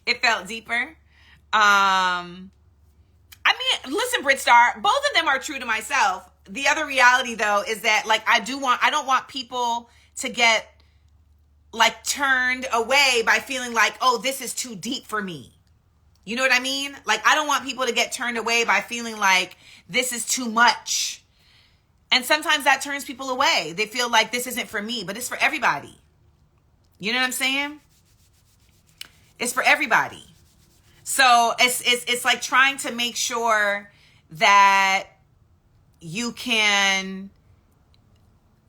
It felt deeper. I mean, listen, Britstar, both of them are true to myself. The other reality, though, is that, like, I don't want people to get, like, turned away by feeling like, oh, this is too deep for me. You know what I mean? Like, I don't want people to get turned away by feeling like this is too much. And sometimes that turns people away. They feel like this isn't for me, but it's for everybody. You know what I'm saying? It's for everybody. So it's like trying to make sure that you can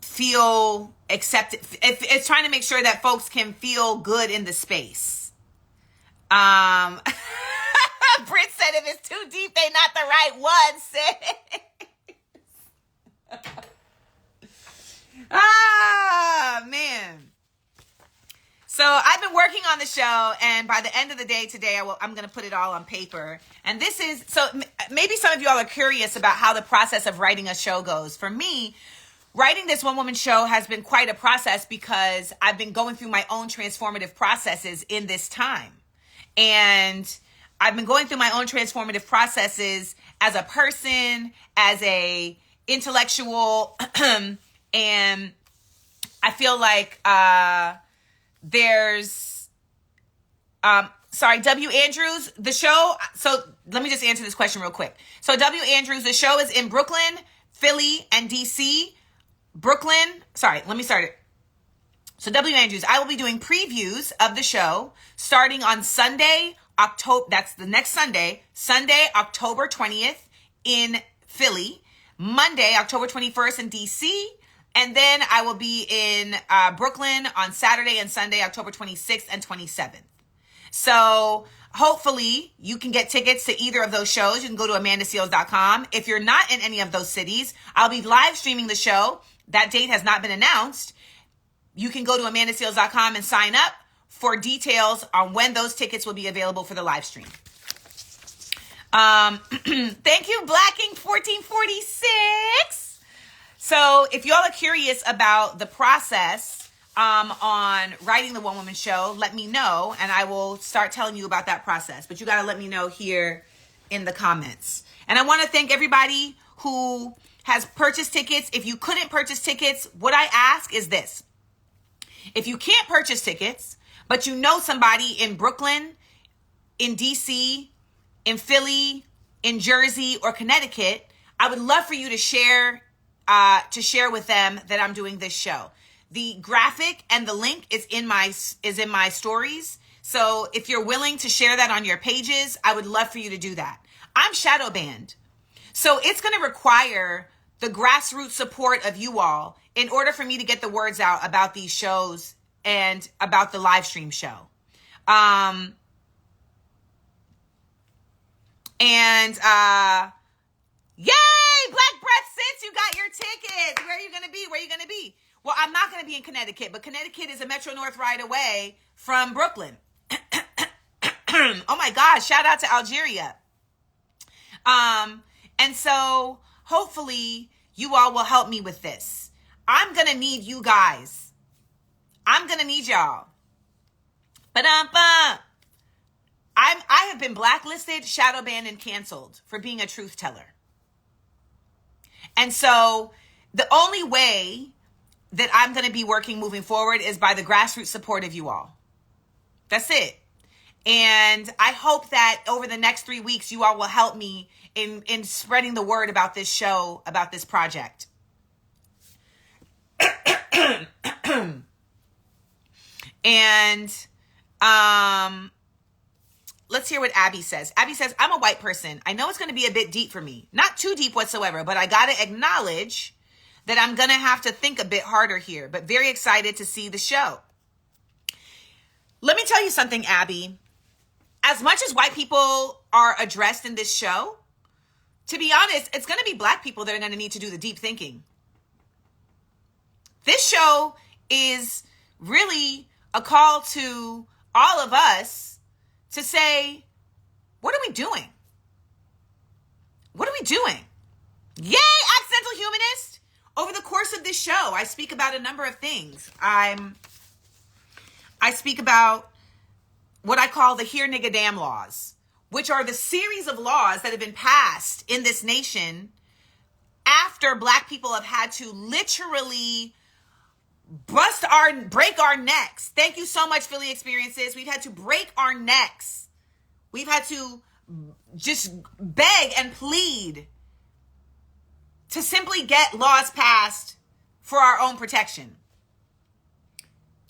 feel accepted. It's trying to make sure that folks can feel good in the space. Britt said if it's too deep, they not the right ones. Man. So I've been working on the show, and by the end of the day today, I'm going to put it all on paper. And this is, so maybe some of y'all are curious about how the process of writing a show goes. For me, writing this one-woman show has been quite a process because I've been going through my own transformative processes in this time. And I've been going through my own transformative processes as a person, as a intellectual, and I feel like there's W. Andrews, the show. So let me just answer this question real quick. So W. Andrews, the show is in Brooklyn, Philly, and DC. Let me start it. So W. Andrews, I will be doing previews of the show starting on Sunday, that's the next Sunday, October 20th in Philly, Monday, October 21st in DC, and then I will be in Brooklyn on Saturday and Sunday, October 26th and 27th. So hopefully you can get tickets to either of those shows. You can go to amandaseales.com. If you're not in any of those cities, I'll be live streaming the show. That date has not been announced. You can go to amandaseales.com and sign up for details on when those tickets will be available for the live stream. Thank you, Blacking 1446. So if y'all are curious about the process on writing the One Woman Show, let me know, and I will start telling you about that process. But you got to let me know here in the comments. And I want to thank everybody who has purchased tickets. If you couldn't purchase tickets, what I ask is this. If you can't purchase tickets, but you know somebody in Brooklyn in DC, in Philly, in Jersey, or Connecticut, I would love for you to share with them that I'm doing this show. The graphic and the link is in my stories. So if you're willing to share that on your pages, I would love for you to do that. I'm shadow banned. So it's going to require the grassroots support of you all in order for me to get the words out about these shows and about the live stream show. Yay, Black Breath Sits, you got your tickets. Where are you going to be? Well, I'm not going to be in Connecticut, but Connecticut is a Metro North ride away from Brooklyn. Oh my gosh, shout out to Algeria. And so hopefully you all will help me with this. I'm going to need you guys. I'm going to need y'all. I have been blacklisted, shadow banned, and canceled for being a truth teller. And so the only way that I'm going to be working moving forward is by the grassroots support of you all. That's it. And I hope that over the next 3 weeks, you all will help me in spreading the word about this show, about this project. And let's hear what Abby says. Abby says, I'm a white person. I know it's going to be a bit deep for me. Not too deep whatsoever, but I got to acknowledge that I'm going to have to think a bit harder here, but very excited to see the show. Let me tell you something, Abby. As much as white people are addressed in this show, to be honest, it's going to be black people that are going to need to do the deep thinking. This show is really a call to all of us to say, what are we doing? What are we doing? Yay, accidental humanist! Over the course of this show, I speak about a number of things. I speak about what I call the Here Nigga Damn laws, which are the series of laws that have been passed in this nation after black people have had to literally break our necks. Thank you so much, Philly Experiences. We've had to break our necks. We've had to just beg and plead to simply get laws passed for our own protection.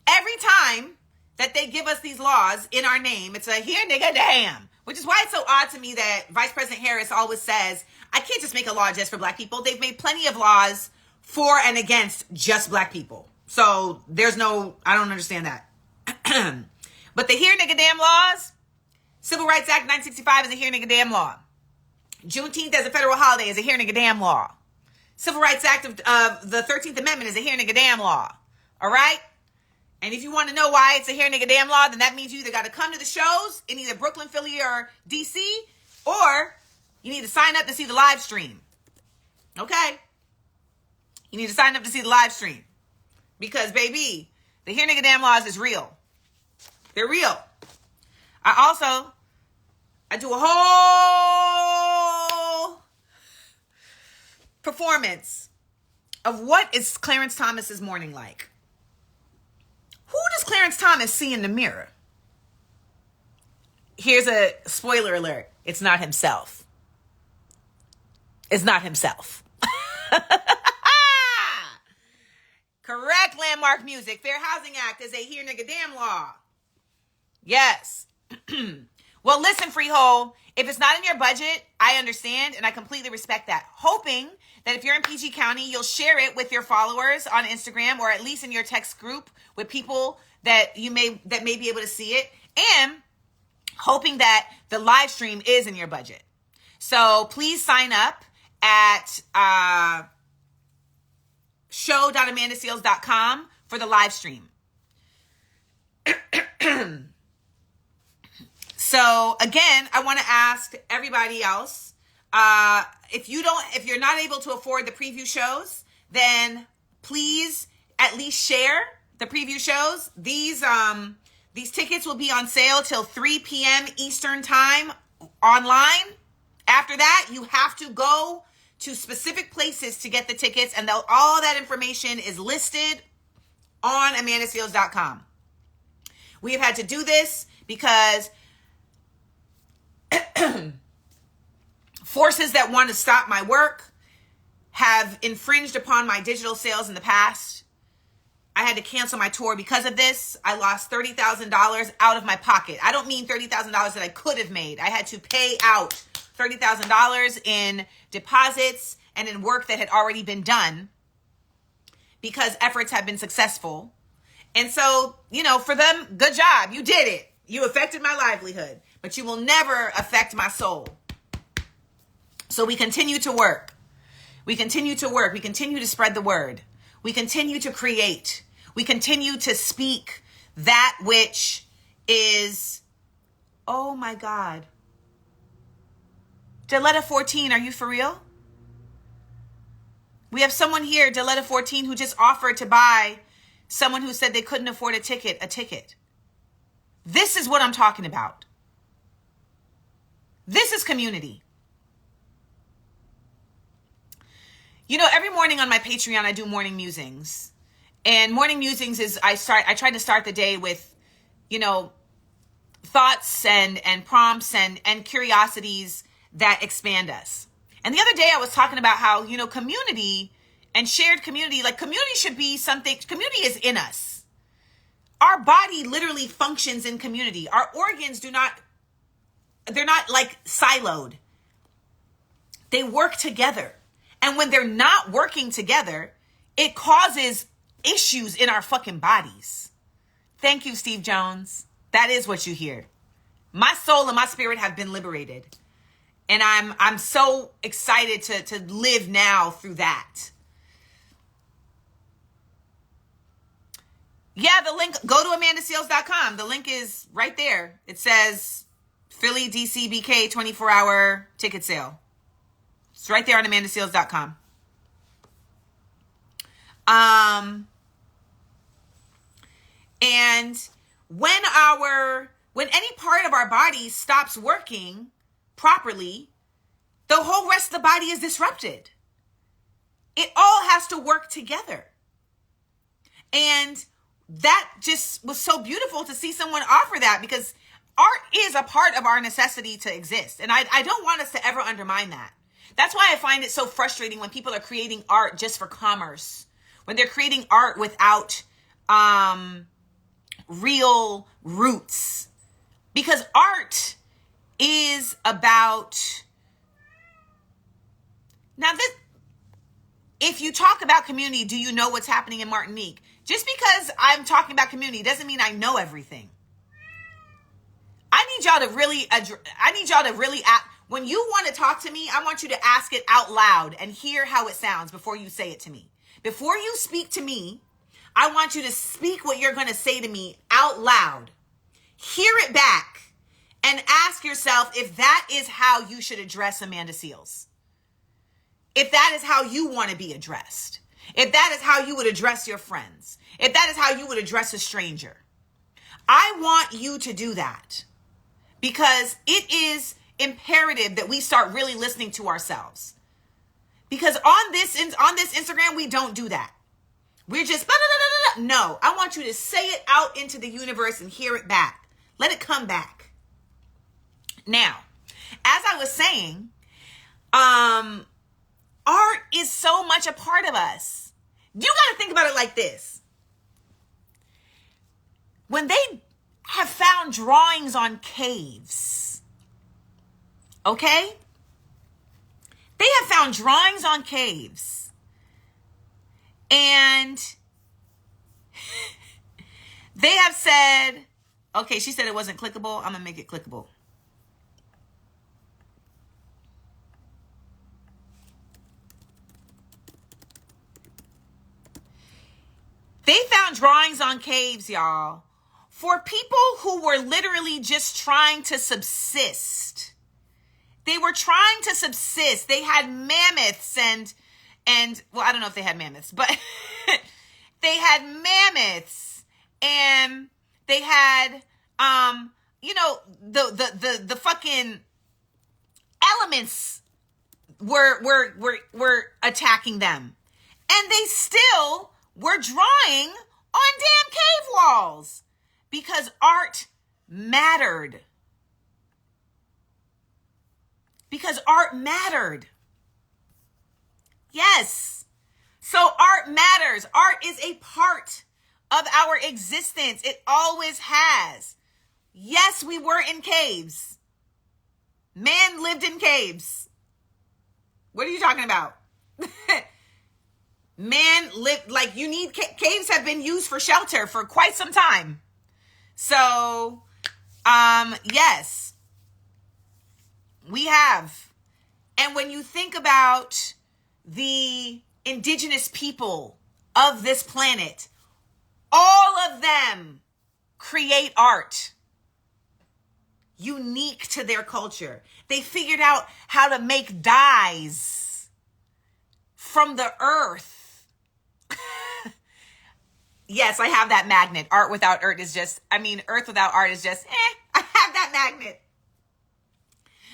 Every time that they give us these laws in our name, it's a here nigga damn, which is why it's so odd to me that Vice President Harris always says, I can't just make a law just for black people. They've made plenty of laws for and against just black people. So I don't understand that. But the here nigga damn laws, Civil Rights Act 1965 is a here nigga damn law. Juneteenth as a federal holiday is a here nigga damn law. Civil Rights Act of the 13th Amendment is a here nigga damn law. All right? And if you want to know why it's a here nigga damn law, then that means you either got to come to the shows in either Brooklyn, Philly, or DC, or you need to sign up to see the live stream. Okay? You need to sign up to see the live stream. Because, baby, the here nigga damn laws is real. They're real. I do a whole performance of what is Clarence Thomas's morning like. Who does Clarence Thomas see in the mirror? Here's a spoiler alert. It's not himself. It's not himself. Correct, landmark music. Fair Housing Act is a here nigga damn law. Yes. Well, listen, Freehold, if it's not in your budget, I understand, and I completely respect that. Hoping that if you're in PG County, you'll share it with your followers on Instagram, or at least in your text group with people that may be able to see it, and hoping that the live stream is in your budget. So please sign up at show.amandaseales.com for the live stream. So again, I want to ask everybody else, if you're not able to afford the preview shows, then please at least share the preview shows. These tickets will be on sale till 3 p.m. Eastern time online. After that, you have to go to specific places to get the tickets, and all that information is listed on amandaseales.com. We have had to do this because Forces that want to stop my work have infringed upon my digital sales in the past. I had to cancel my tour because of this. I lost $30,000 out of my pocket. I don't mean $30,000 that I could have made. I had to pay out $30,000 in deposits and in work that had already been done because efforts have been successful. And so, for them, good job. You did it. You affected my livelihood, but you will never affect my soul. So we continue to work. We continue to work. We continue to spread the word. We continue to create. We continue to speak that which is, oh my God. Deletta 14, are you for real? We have someone here, Deletta 14, who just offered to buy someone who said they couldn't afford a ticket. This is what I'm talking about. This is community. Every morning on my Patreon, I do morning musings. And morning musings is I try to start the day with, thoughts and prompts and curiosities that expand us. And the other day I was talking about how, community and shared community, like community should be something, community is in us. Our body literally functions in community. Our organs they're not like siloed. They work together. And when they're not working together, it causes issues in our fucking bodies. Thank you, Steve Jones. That is what you hear. My soul and my spirit have been liberated. And I'm so excited to live now through that. Yeah, the link, go to amandaseales.com. The link is right there. It says Philly DCBK 24-hour ticket sale. It's right there on amandaseales.com. And when any part of our body stops working properly, the whole rest of the body is disrupted. It all has to work together. And that just was so beautiful to see someone offer that, because art is a part of our necessity to exist. And I don't want us to ever undermine that. That's why I find it so frustrating when people are creating art just for commerce, when they're creating art without real roots. Because art is about, now this, if you talk about community, do you know what's happening in Martinique? Just because I'm talking about community doesn't mean I know everything. I need y'all to really when you want to talk to me, I want you to ask it out loud and hear how it sounds before you say it to me. Before you speak to me, I want you to speak what you're going to say to me out loud. Hear it back and ask yourself if that is how you should address Amanda Seales. If that is how you want to be addressed. If that is how you would address your friends. If that is how you would address a stranger. I want you to do that because it is imperative that we start really listening to ourselves. Because on this Instagram, we don't do that. We're just, no, I want you to say it out into the universe and hear it back. Let it come back. Now, as I was saying, art is so much a part of us. You got to think about it like this. When they have found drawings on caves, okay? They have found drawings on caves. And they have said, okay, she said it wasn't clickable. I'm going to make it clickable. They found drawings on caves, y'all, for people who were literally just trying to subsist. They were trying to subsist. They had mammoths and well, I don't know if they had mammoths, but they had mammoths and they had, the fucking elements were attacking them, and they still were drawing on damn cave walls because art mattered. because art mattered. Yes. So art matters. Art is a part of our existence. It always has. Yes, we were in caves. Man lived in caves. What are you talking about? Man lived, like, you need, caves have been used for shelter for quite some time. So, yes, we have. And when you think about the indigenous people of this planet, all of them create art unique to their culture. They figured out how to make dyes from the earth. Yes, I have that magnet. Art without earth is just, earth without art is just, I have that magnet.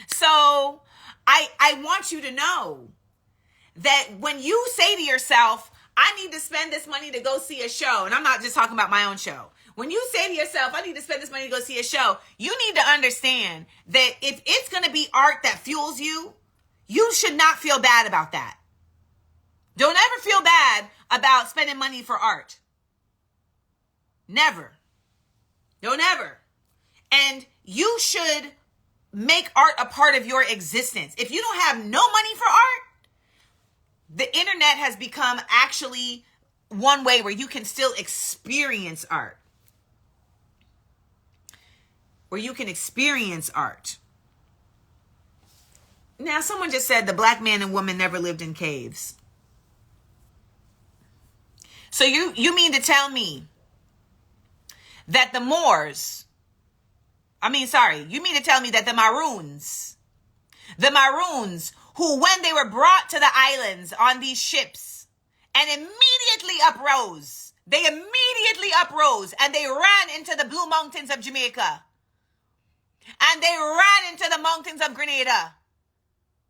So I want you to know that when you say to yourself, I need to spend this money to go see a show, and I'm not just talking about my own show. When you say to yourself, I need to spend this money to go see a show, you need to understand that if it's going to be art that fuels you, you should not feel bad about that. Don't ever feel bad about spending money for art. Never. Don't ever. And you should make art a part of your existence. If you don't have no money for art, the internet has become actually one way where you can still experience art. Where you can experience art. Now, someone just said the black man and woman never lived in caves. So you mean to tell me that the Moors, you mean to tell me that the Maroons who, when they were brought to the islands on these ships and immediately uprose and they ran into the Blue Mountains of Jamaica and they ran into the mountains of Grenada.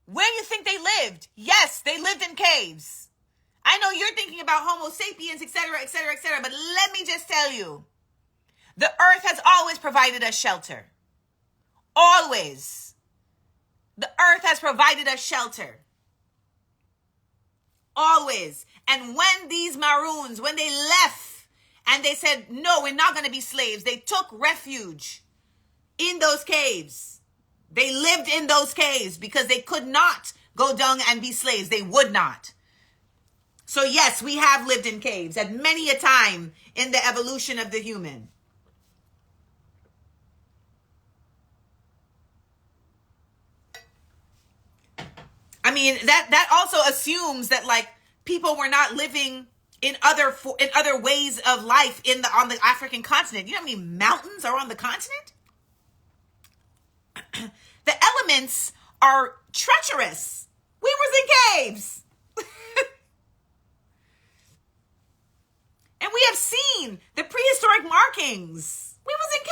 Where do you think they lived? Yes, they lived in caves. I know you're thinking about Homo sapiens, etc., etc., etc., but let me just tell you, the earth has always provided us shelter. Always. The earth has provided us shelter. Always. And when these Maroons, when they left and they said, no, we're not going to be slaves, they took refuge in those caves. They lived in those caves because they could not go down and be slaves. They would not. So yes, we have lived in caves at many a time in the evolution of the human. That also assumes that, like, people were not living in other ways of life on the African continent. You know how many mountains are on the continent? The elements are treacherous. We was in caves. And we have seen the prehistoric markings. We was in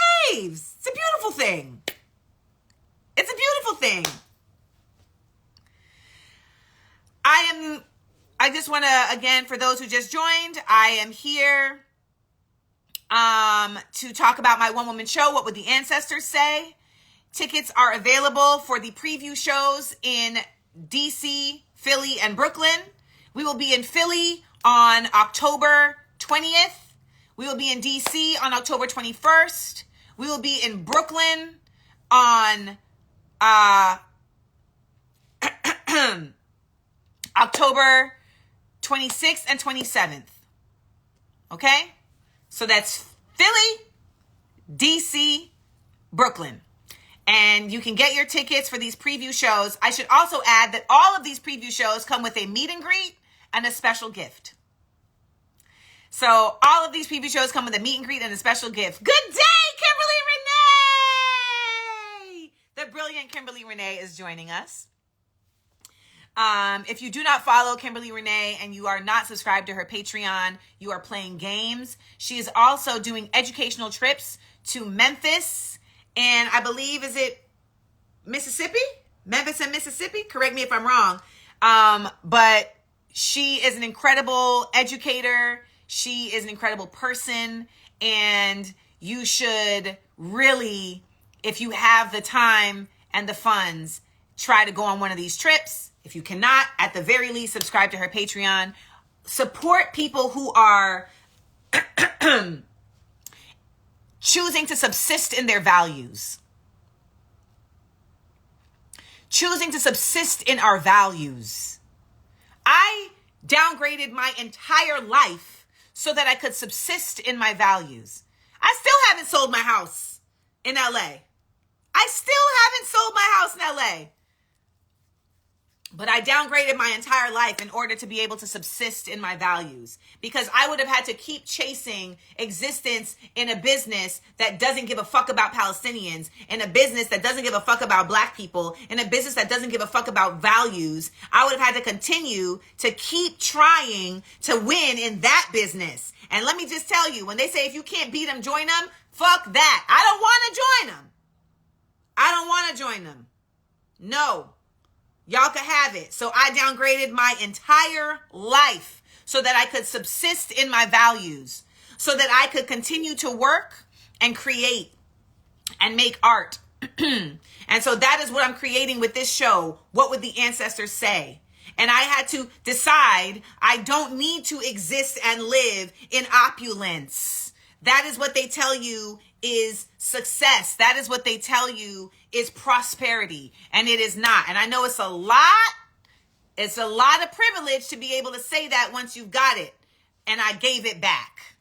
caves. It's a beautiful thing. It's a beautiful thing. I just want to, again, for those who just joined, I am here to talk about my one-woman show, What Would the Ancestors Say? Tickets are available for the preview shows in DC, Philly, and Brooklyn. We will be in Philly on October 20th. We will be in DC on October 21st. We will be in Brooklyn on October 26th and 27th. Okay? So that's Philly, DC, Brooklyn. And you can get your tickets for these preview shows. I should also add that all of these preview shows come with a meet and greet and a special gift. So all of these preview shows come with a meet and greet and a special gift. Good day, Kimberly Renee! The brilliant Kimberly Renee is joining us. If you do not follow Kimberly Renee and you are not subscribed to her Patreon, you are playing games. She is also doing educational trips to Memphis and I believe, is it Mississippi? Memphis and Mississippi? Correct me if I'm wrong. But she is an incredible educator. She is an incredible person. And you should really, if you have the time and the funds, try to go on one of these trips. If you cannot, at the very least, subscribe to her Patreon. Support people who are choosing to subsist in their values. Choosing to subsist in our values. I downgraded my entire life so that I could subsist in my values. I still haven't sold my house in LA. I still haven't sold my house in LA. But I downgraded my entire life in order to be able to subsist in my values, because I would have had to keep chasing existence in a business that doesn't give a fuck about Palestinians, in a business that doesn't give a fuck about black people, in a business that doesn't give a fuck about values. I would have had to continue to keep trying to win in that business. And let me just tell you, when they say if you can't beat them, join them, fuck that. I don't want to join them. I don't want to join them. No. Y'all could have it. So I downgraded my entire life so that I could subsist in my values, so that I could continue to work and create and make art. And so that is what I'm creating with this show. What would the ancestors say? And I had to decide I don't need to exist and live in opulence. That is what they tell you is success. That is what they tell you is prosperity. And it is not. And I know it's a lot of privilege to be able to say that once you've got it. And I gave it back.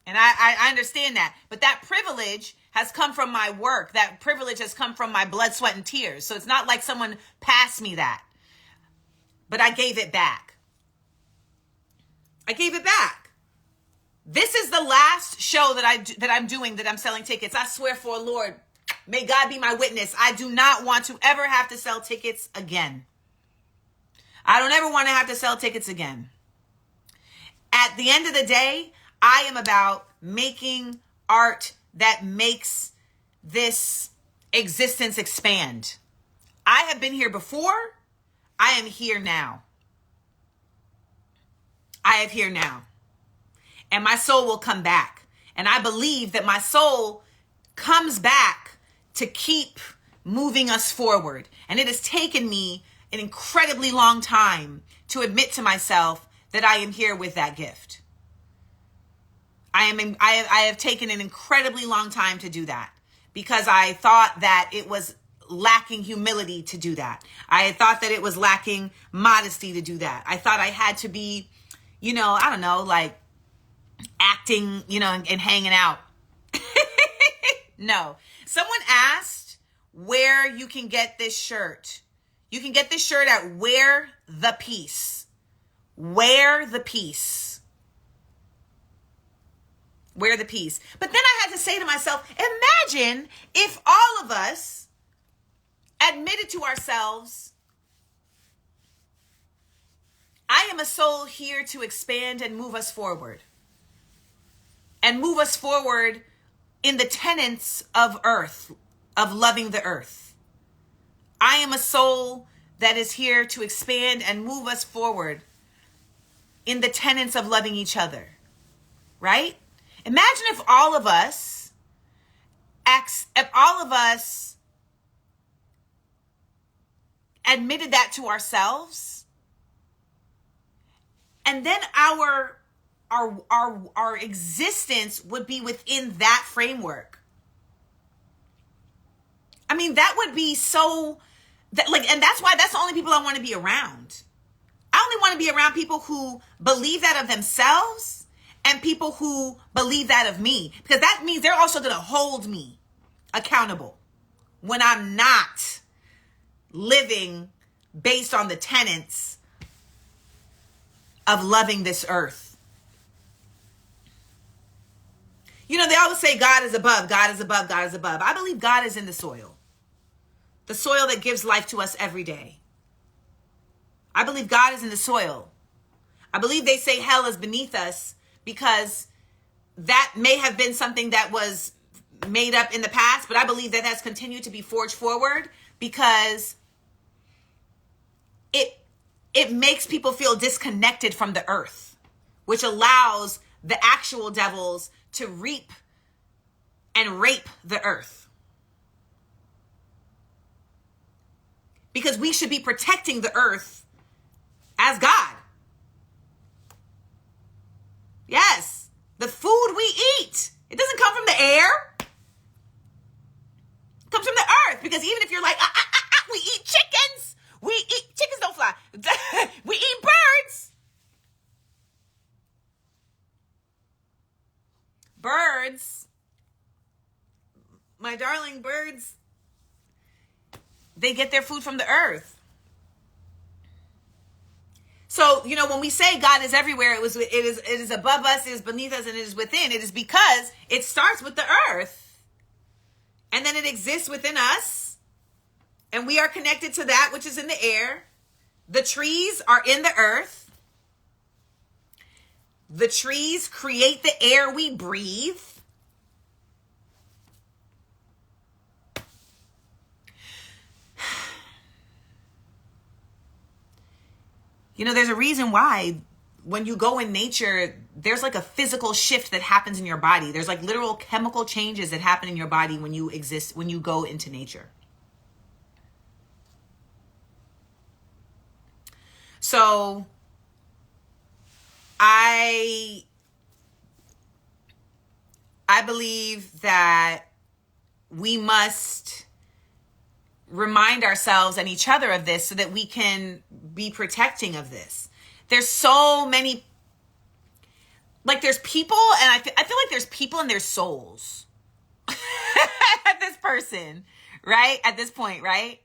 And I understand that. But that privilege has come from my work. That privilege has come from my blood, sweat, and tears. So it's not like someone passed me that. But I gave it back. I gave it back. This is the last show that I'm doing, that I'm selling tickets. I swear for Lord, may God be my witness. I do not want to ever have to sell tickets again. I don't ever want to have to sell tickets again. At the end of the day, I am about making art that makes this existence expand. I have been here before. I am here now. I am here now. And my soul will come back. And I believe that my soul comes back to keep moving us forward. And it has taken me an incredibly long time to admit to myself that I am here with that gift. I have taken an incredibly long time to do that, because I thought that it was lacking humility to do that. I thought that it was lacking modesty to do that. I thought I had to be, I don't know, like acting, and hanging out. No. Someone asked where you can get this shirt. You can get this shirt at Wear the Piece. Wear the Piece. Wear the Piece. But then I had to say to myself, imagine if all of us admitted to ourselves, I am a soul here to expand and move us forward. And move us forward in the tenets of earth, of loving the earth. I am a soul that is here to expand and move us forward in the tenets of loving each other. Right? Imagine if all of us admitted that to ourselves, and then our existence would be within that framework. I mean, that would be so and that's why that's the only people I want to be around. I only want to be around people who believe that of themselves and people who believe that of me, because that means they're also going to hold me accountable when I'm not living based on the tenets of loving this earth. They always say God is above, God is above, God is above. I believe God is in the soil that gives life to us every day. I believe God is in the soil. I believe they say hell is beneath us because that may have been something that was made up in the past, but I believe that has continued to be forged forward because it makes people feel disconnected from the earth, which allows the actual devils to reap and rape the earth. because we should be protecting the earth as God. Yes, the food we eat, it doesn't come from the air. It comes from the earth, because even if you're like, we eat chickens. Chickens don't fly. We eat birds. Birds, my darling birds, they get their food from the earth. So, when we say God is everywhere, it is above us, it is beneath us, and it is within. It is because it starts with the earth, and then it exists within us, and we are connected to that which is in the air. The trees are in the earth. The trees create the air we breathe. There's a reason why when you go in nature, there's like a physical shift that happens in your body. There's like literal chemical changes that happen in your body when you go into nature. So I believe that we must remind ourselves and each other of this so that we can be protecting of this. There's so many, like there's people, and I feel like there's people and there's souls at this person, right? At this point, right?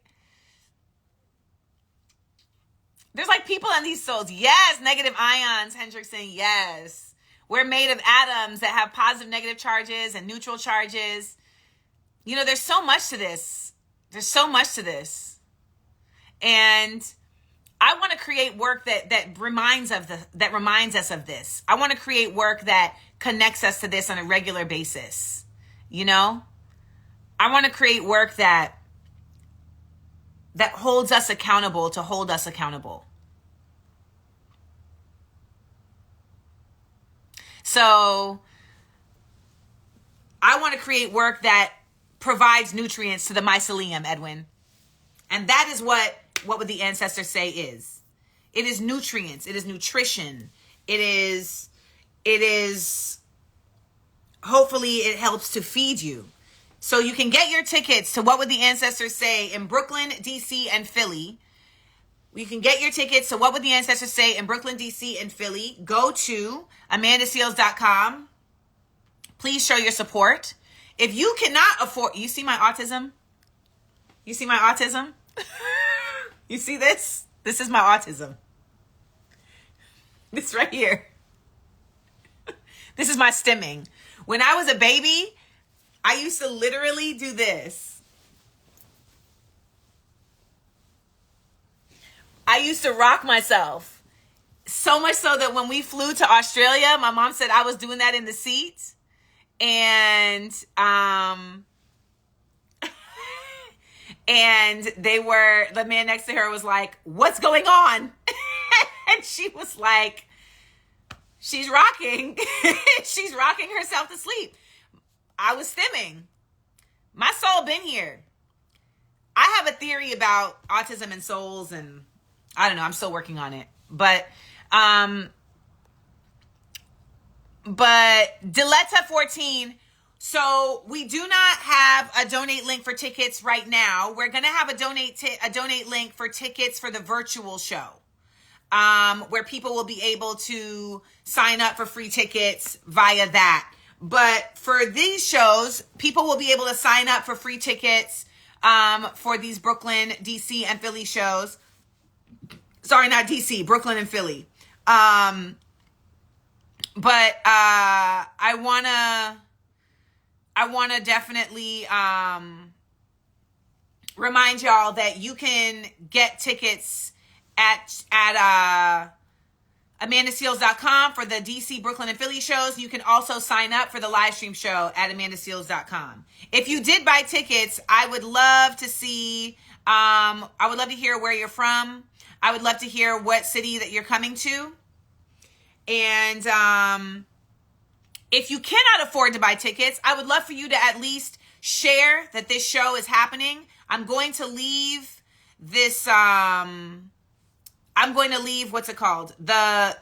There's like people and these souls. Yes, negative ions, Hendrickson, yes. We're made of atoms that have positive, negative charges and neutral charges. There's so much to this. There's so much to this. And I want to create work that reminds us of this. I want to create work that connects us to this on a regular basis. I want to create work that holds us accountable to hold us accountable. So I want to create work that provides nutrients to the mycelium, Edwin. And that is what would the ancestors say is. It is nutrients. It is nutrition. It is, hopefully it helps to feed you. So you can get your tickets to What Would the Ancestors Say in Brooklyn, DC, and Philly. You can get your tickets to What Would the Ancestors Say in Brooklyn, DC, and Philly. Go to amandaseales.com. Please show your support. If you cannot afford, you see my autism? You see my autism? You see this? This is my autism. This right here. This is my stimming. When I was a baby, I used to literally do this. I used to rock myself. So much so that when we flew to Australia, my mom said I was doing that in the seat. And the man next to her was like, "What's going on?" And she was like, she's rocking. She's rocking herself to sleep. I was stimming. My soul been here. I have a theory about autism and souls, and I don't know, I'm still working on it. But Diletta 14. So we do not have a donate link for tickets right now. We're going to have a donate link for tickets for the virtual show, where people will be able to sign up for free tickets via that. But for these shows, people will be able to sign up for free tickets for these Brooklyn, DC, and Philly shows. Sorry, not DC, Brooklyn and Philly. But I want to dedefinitely remind y'all that you can get tickets at amandaseales.com for the DC, Brooklyn, and Philly shows. You can also sign up for the live stream show at amandaseales.com. If you did buy tickets, I would love to see, I would love to hear where you're from. I would love to hear what city that you're coming to. And if you cannot afford to buy tickets, I would love for you to at least share that this show is happening. I'm going to leave this, I'm going to leave, what's it called? The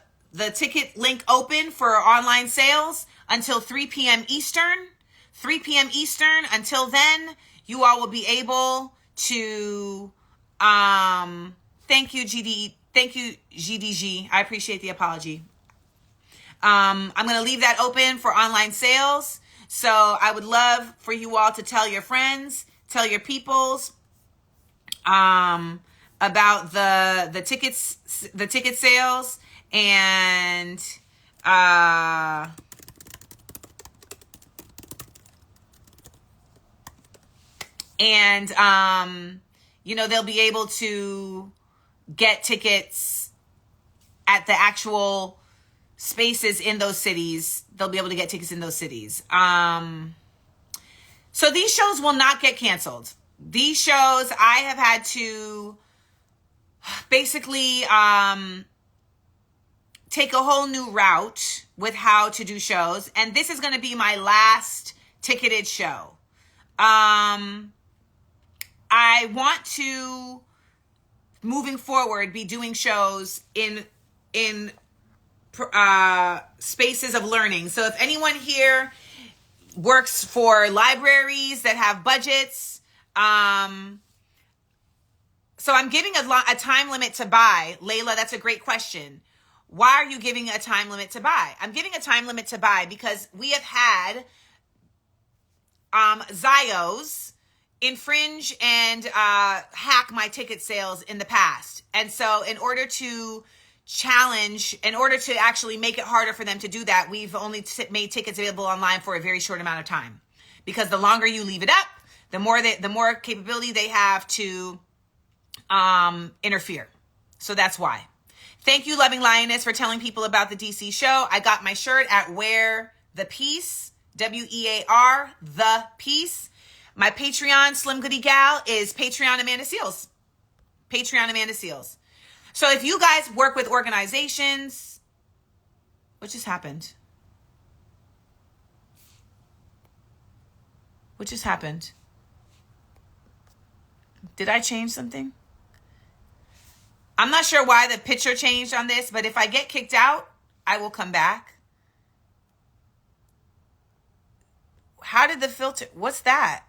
ticket link open for online sales until 3 p.m. Eastern. 3 p.m. Eastern. Until then, you all will be able to, thank you, GDG. I appreciate the apology. I'm going to leave that open for online sales. So I would love for you all to tell your friends, tell your peoples, about the ticket sales, and they'll be able to get tickets at the actual spaces in those cities. They'll be able to get tickets in those cities. So these shows will not get canceled. These shows, I have had to basically take a whole new route with how to do shows. And this is going to be my last ticketed show. I want to, moving forward, be doing shows in spaces of learning. So if anyone here works for libraries that have budgets, so I'm giving a time limit to buy. Layla, that's a great question. Why are you giving a time limit to buy? I'm giving a time limit to buy because we have had Zios infringe and hack my ticket sales in the past. And so in order to actually make it harder for them to do that, we've only made tickets available online for a very short amount of time. Because the longer you leave it up, the more capability they have to interfere. So that's why. Thank you, Loving Lioness, for telling people about the DC show. I got my shirt at Wear the Peace, WEAR, the Peace. My Patreon, Slim Goody Gal, is Patreon Amanda Seales. Patreon Amanda Seales. So if you guys work with organizations, what just happened? What just happened? Did I change something? I'm not sure why the picture changed on this, but if I get kicked out, I will come back. How did the filter, what's that?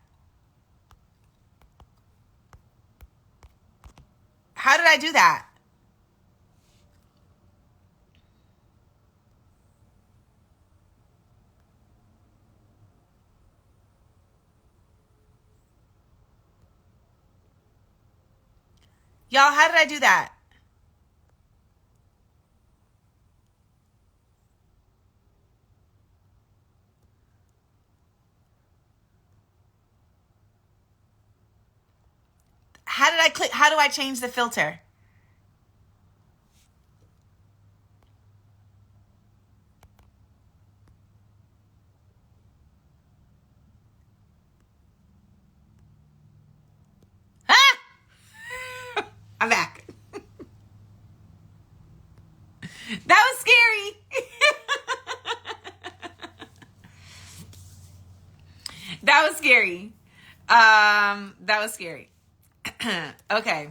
How did I do that? Y'all, how did I do that? How did I click? How do I change the filter? Ah! I'm back. That was scary. That was scary. That was scary. Okay.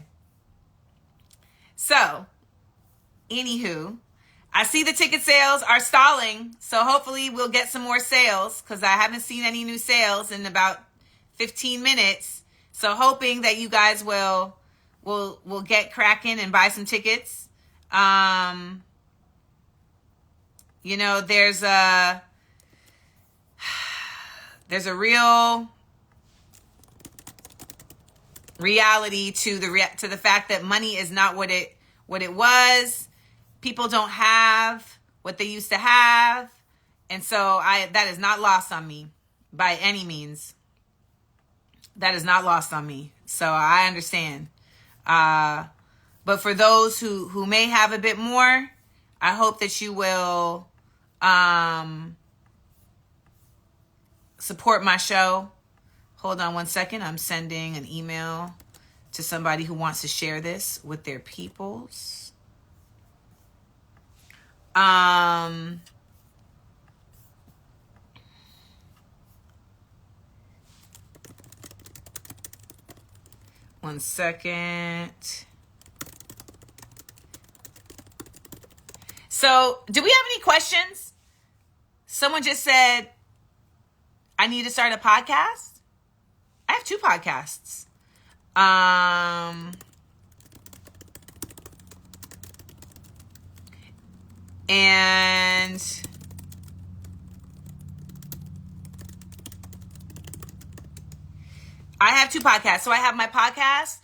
So, anywho, I see the ticket sales are stalling, so hopefully we'll get some more sales because I haven't seen any new sales in about 15 minutes. So hoping that you guys will get cracking and buy some tickets. There's a real reality to the fact that money is not what it was. People don't have what they used to have, and so that is not lost on me by any means. That is not lost on me. So I understand. But for those who may have a bit more, I hope that you will support my show. Hold on one second. I'm sending an email to somebody who wants to share this with their peoples. 1 second. So, do we have any questions? Someone just said, I need to start a podcast. I have 2 podcasts. And I have 2 podcasts. So I have my podcast,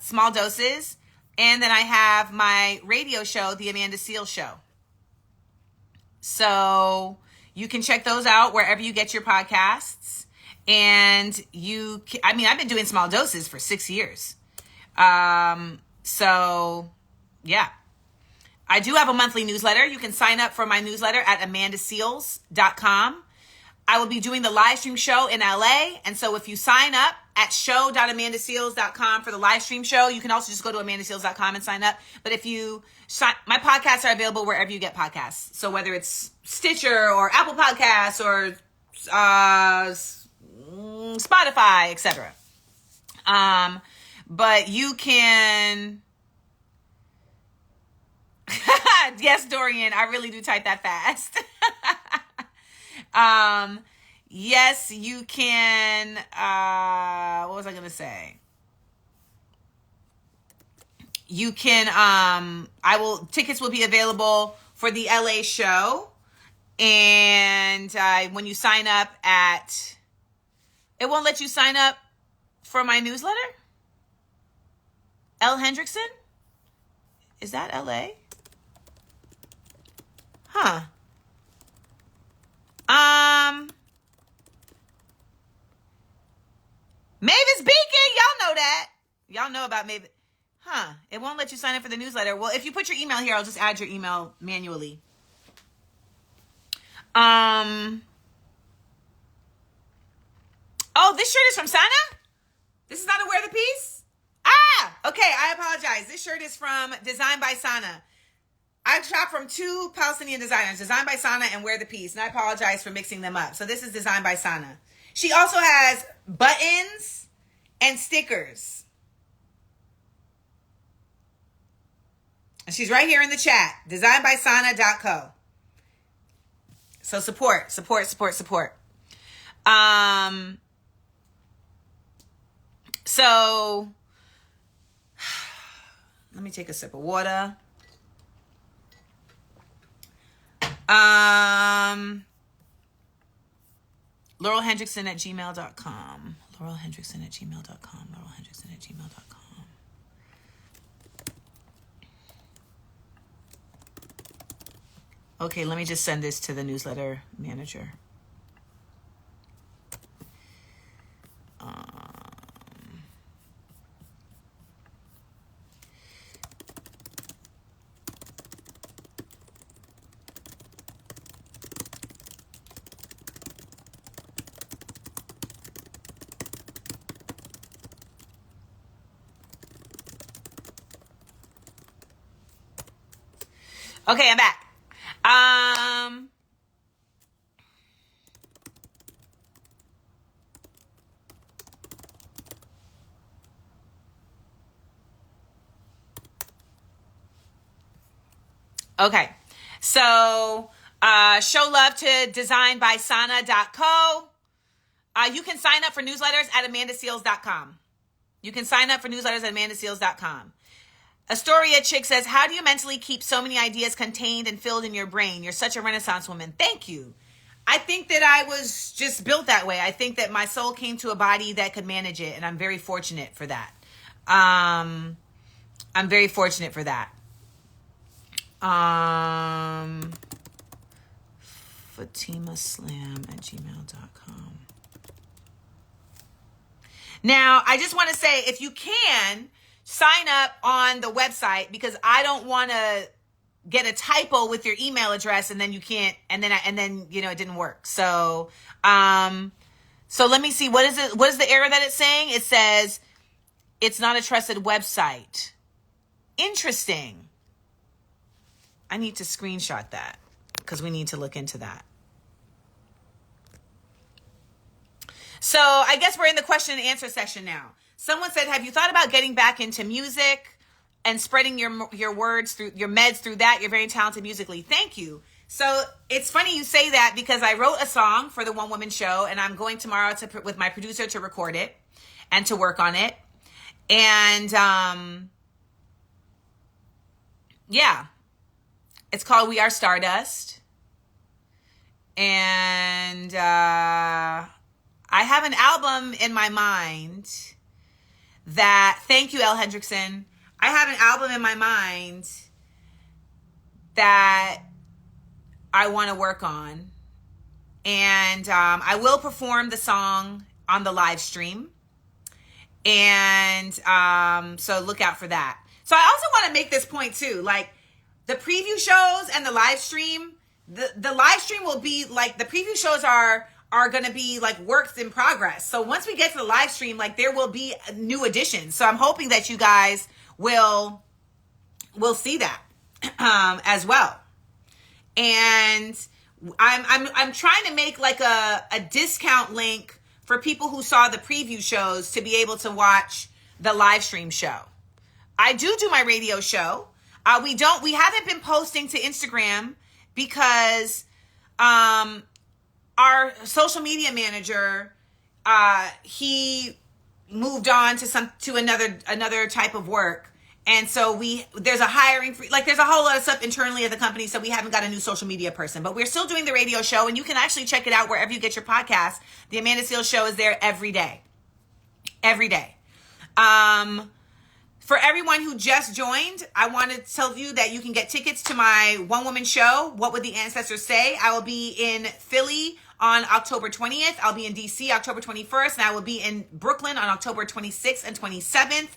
Small Doses, and then I have my radio show, The Amanda Seales Show. So you can check those out wherever you get your podcasts. And I've been doing Small Doses for 6 years. So yeah. I do have a monthly newsletter. You can sign up for my newsletter at amandaseales.com. I will be doing the live stream show in LA. And so if you sign up at show.amandaseales.com for the live stream show, you can also just go to amandaseales.com and sign up. But if you my podcasts are available wherever you get podcasts. So whether it's Stitcher or Apple Podcasts or Spotify, etc. But you can... Yes, Dorian, I really do type that fast. Yes, you can. What was I going to say? You can, tickets will be available for the LA show. And, when you sign up it won't let you sign up for my newsletter? L. Hendrickson? Is that LA? Huh. Mavis Beacon, y'all know that. Y'all know about Mavis. Huh. It won't let you sign up for the newsletter. Well, if you put your email here, I'll just add your email manually. Oh, this shirt is from Sana? This is not a Wear the Piece? Okay, I apologize. This shirt is from Design by Sana. I shop from 2 Palestinian designers, Design by Sana and Wear the Piece, and I apologize for mixing them up. So this is Design by Sana. She also has buttons and stickers. And she's right here in the chat, designbysana.co. So support. So let me take a sip of water. LaurelHendrickson@gmail.com. LaurelHendrickson@gmail.com. LaurelHendrickson@gmail.com. Okay, let me just send this to the newsletter manager. Okay, I'm back. Okay, so show love to designbysana.co. You can sign up for newsletters at amandaseales.com. Astoria Chick says, how do you mentally keep so many ideas contained and filled in your brain? You're such a Renaissance woman. Thank you. I think that I was just built that way. I think that my soul came to a body that could manage it, and I'm very fortunate for that. FatimaSlam@gmail.com. Now, I just want to say, if you can, sign up on the website, because I don't want to get a typo with your email address and then you can't, and then it didn't work. So let me see, what is the error that it's saying? It says it's not a trusted website. Interesting. I need to screenshot that because we need to look into that. So I guess we're in the question and answer session now. Someone said, have you thought about getting back into music and spreading your words through your meds through that? You're very talented musically. Thank you. So it's funny you say that, because I wrote a song for the One Woman Show, and I'm going tomorrow with my producer to record it and to work on it. And yeah, it's called We Are Stardust. And I have an album in my mind that, thank you, Elle Hendrickson. I have an album in my mind that I want to work on. And I will perform the song on the live stream. And so look out for that. So I also want to make this point too, like the preview shows and the live stream, the live stream will be like, the preview shows are going to be like works in progress. So once we get to the live stream, like there will be new additions. So I'm hoping that you guys will see that as well. And I'm trying to make like a discount link for people who saw the preview shows to be able to watch the live stream show. I do my radio show. We haven't been posting to Instagram because our social media manager, he moved on to another type of work. And so there's a hiring, there's a whole lot of stuff internally at the company. So we haven't got a new social media person, but we're still doing the radio show, and you can actually check it out wherever you get your podcast. The Amanda Seales Show is there every day. Every day. For everyone who just joined, I want to tell you that you can get tickets to my One Woman Show, What Would the Ancestors Say? I will be in Philly on October 20th. I'll be in DC October 21st, and I will be in Brooklyn on October 26th and 27th.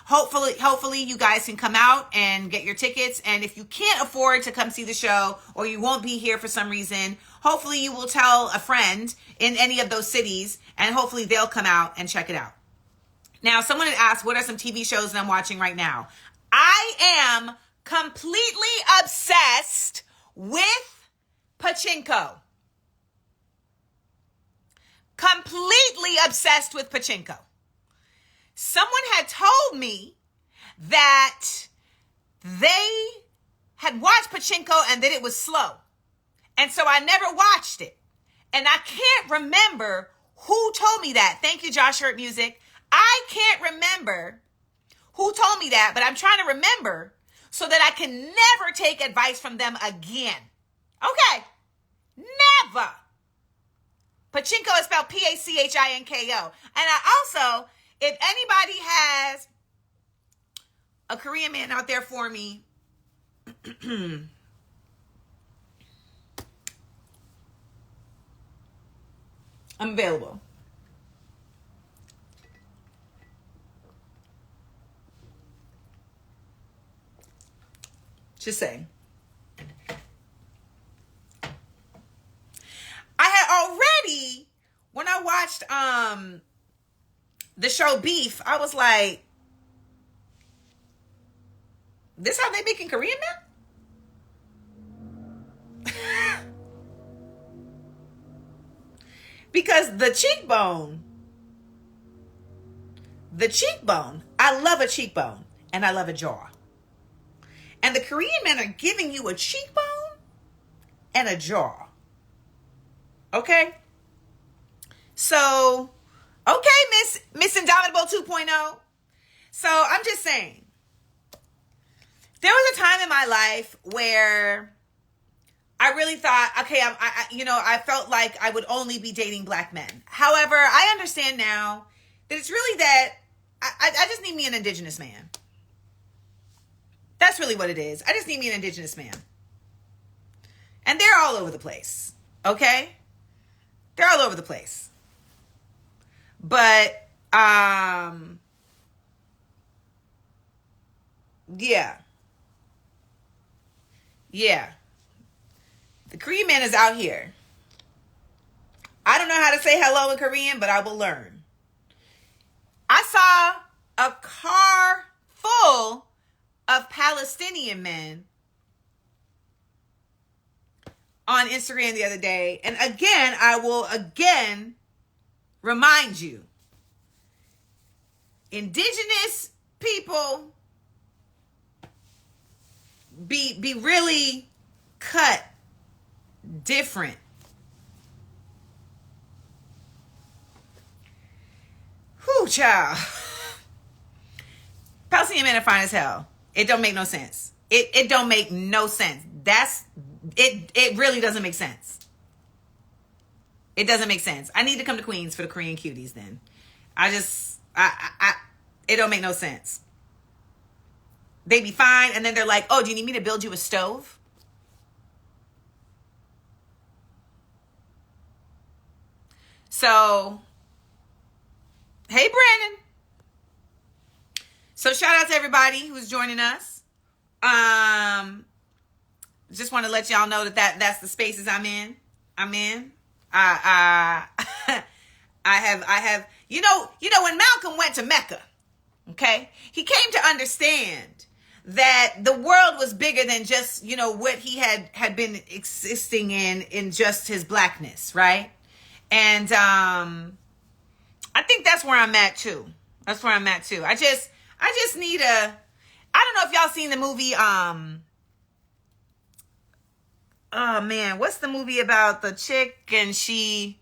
Hopefully you guys can come out and get your tickets. And if you can't afford to come see the show, or you won't be here for some reason, hopefully you will tell a friend in any of those cities, and hopefully they'll come out and check it out. Now, someone had asked, what are some TV shows that I'm watching right now? I am completely obsessed with Pachinko. Completely obsessed with Pachinko. Someone had told me that they had watched Pachinko and that it was slow. And so I never watched it. And I can't remember who told me that. Thank you, Josh Hurt Music. I can't remember who told me that, but I'm trying to remember so that I can never take advice from them again. Okay. Never. Pachinko is spelled Pachinko. And I also, if anybody has a Korean man out there for me, I'm available. Just saying. I had already, when I watched the show Beef, I was like, this how they making Korean men? Because the cheekbone, I love a cheekbone and I love a jaw. And the Korean men are giving you a cheekbone and a jaw. Okay? So, okay, Miss Indomitable 2.0. So, I'm just saying. There was a time in my life where I really thought, okay, I felt like I would only be dating black men. However, I understand now that it's really that I just need me an indigenous man. That's really what it is. I just need me an indigenous man. And they're all over the place. Okay? They're all over the place. But, yeah. The Korean man is out here. I don't know how to say hello in Korean, but I will learn. I saw a car full of Palestinian men on Instagram the other day. And again, I will remind you indigenous people be really cut different. Whew, child. Palestinian men are fine as hell. It don't make no sense. It don't make no sense. It really doesn't make sense. It doesn't make sense. I need to come to Queens for the Korean cuties then. It don't make no sense. They be fine, and then they're like, oh, do you need me to build you a stove? So, hey, Brandon. So shout out to everybody who's joining us. Just want to let y'all know that's the spaces I'm in. I have, you know, when Malcolm went to Mecca, okay, he came to understand that the world was bigger than just, you know, what he had been existing in just his blackness, right? And I think that's where I'm at too. I just need I don't know if y'all seen the movie, oh man, what's the movie about the chick and she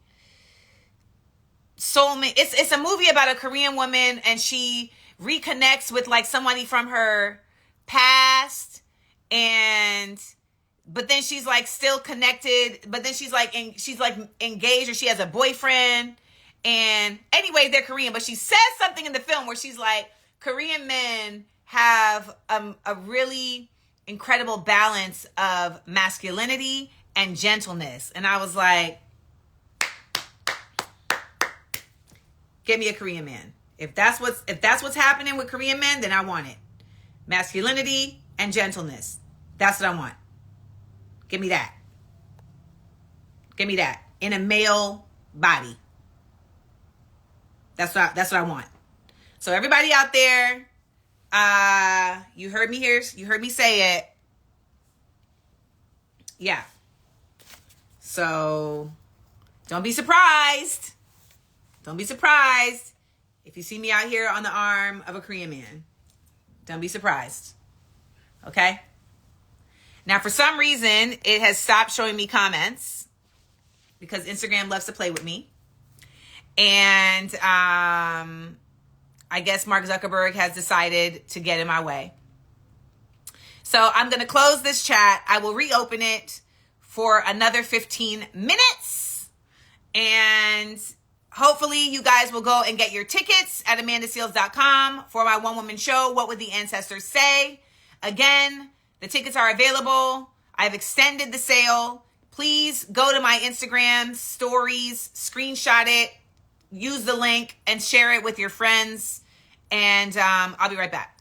soulmate? It's a movie about a Korean woman and she reconnects with like somebody from her past, but then she's like still connected, but then she's like engaged, or she has a boyfriend, and anyway, they're Korean, but she says something in the film where she's like, Korean men have a really incredible balance of masculinity and gentleness. And I was like, get me a Korean man. If that's what's happening with Korean men, then I want it. Masculinity and gentleness. That's what I want. Give me that. Give me that in a male body. That's what I want. So everybody out there, you heard me here. You heard me say it. Yeah. So don't be surprised. Don't be surprised if you see me out here on the arm of a Korean man. Don't be surprised. Okay? Now, for some reason, it has stopped showing me comments because Instagram loves to play with me. And I guess Mark Zuckerberg has decided to get in my way. So I'm going to close this chat. I will reopen it for another 15 minutes. And hopefully you guys will go and get your tickets at amandaseales.com for my one-woman show, What Would the Ancestors Say? Again, the tickets are available. I've extended the sale. Please go to my Instagram stories, screenshot it, use the link, and share it with your friends. And I'll be right back.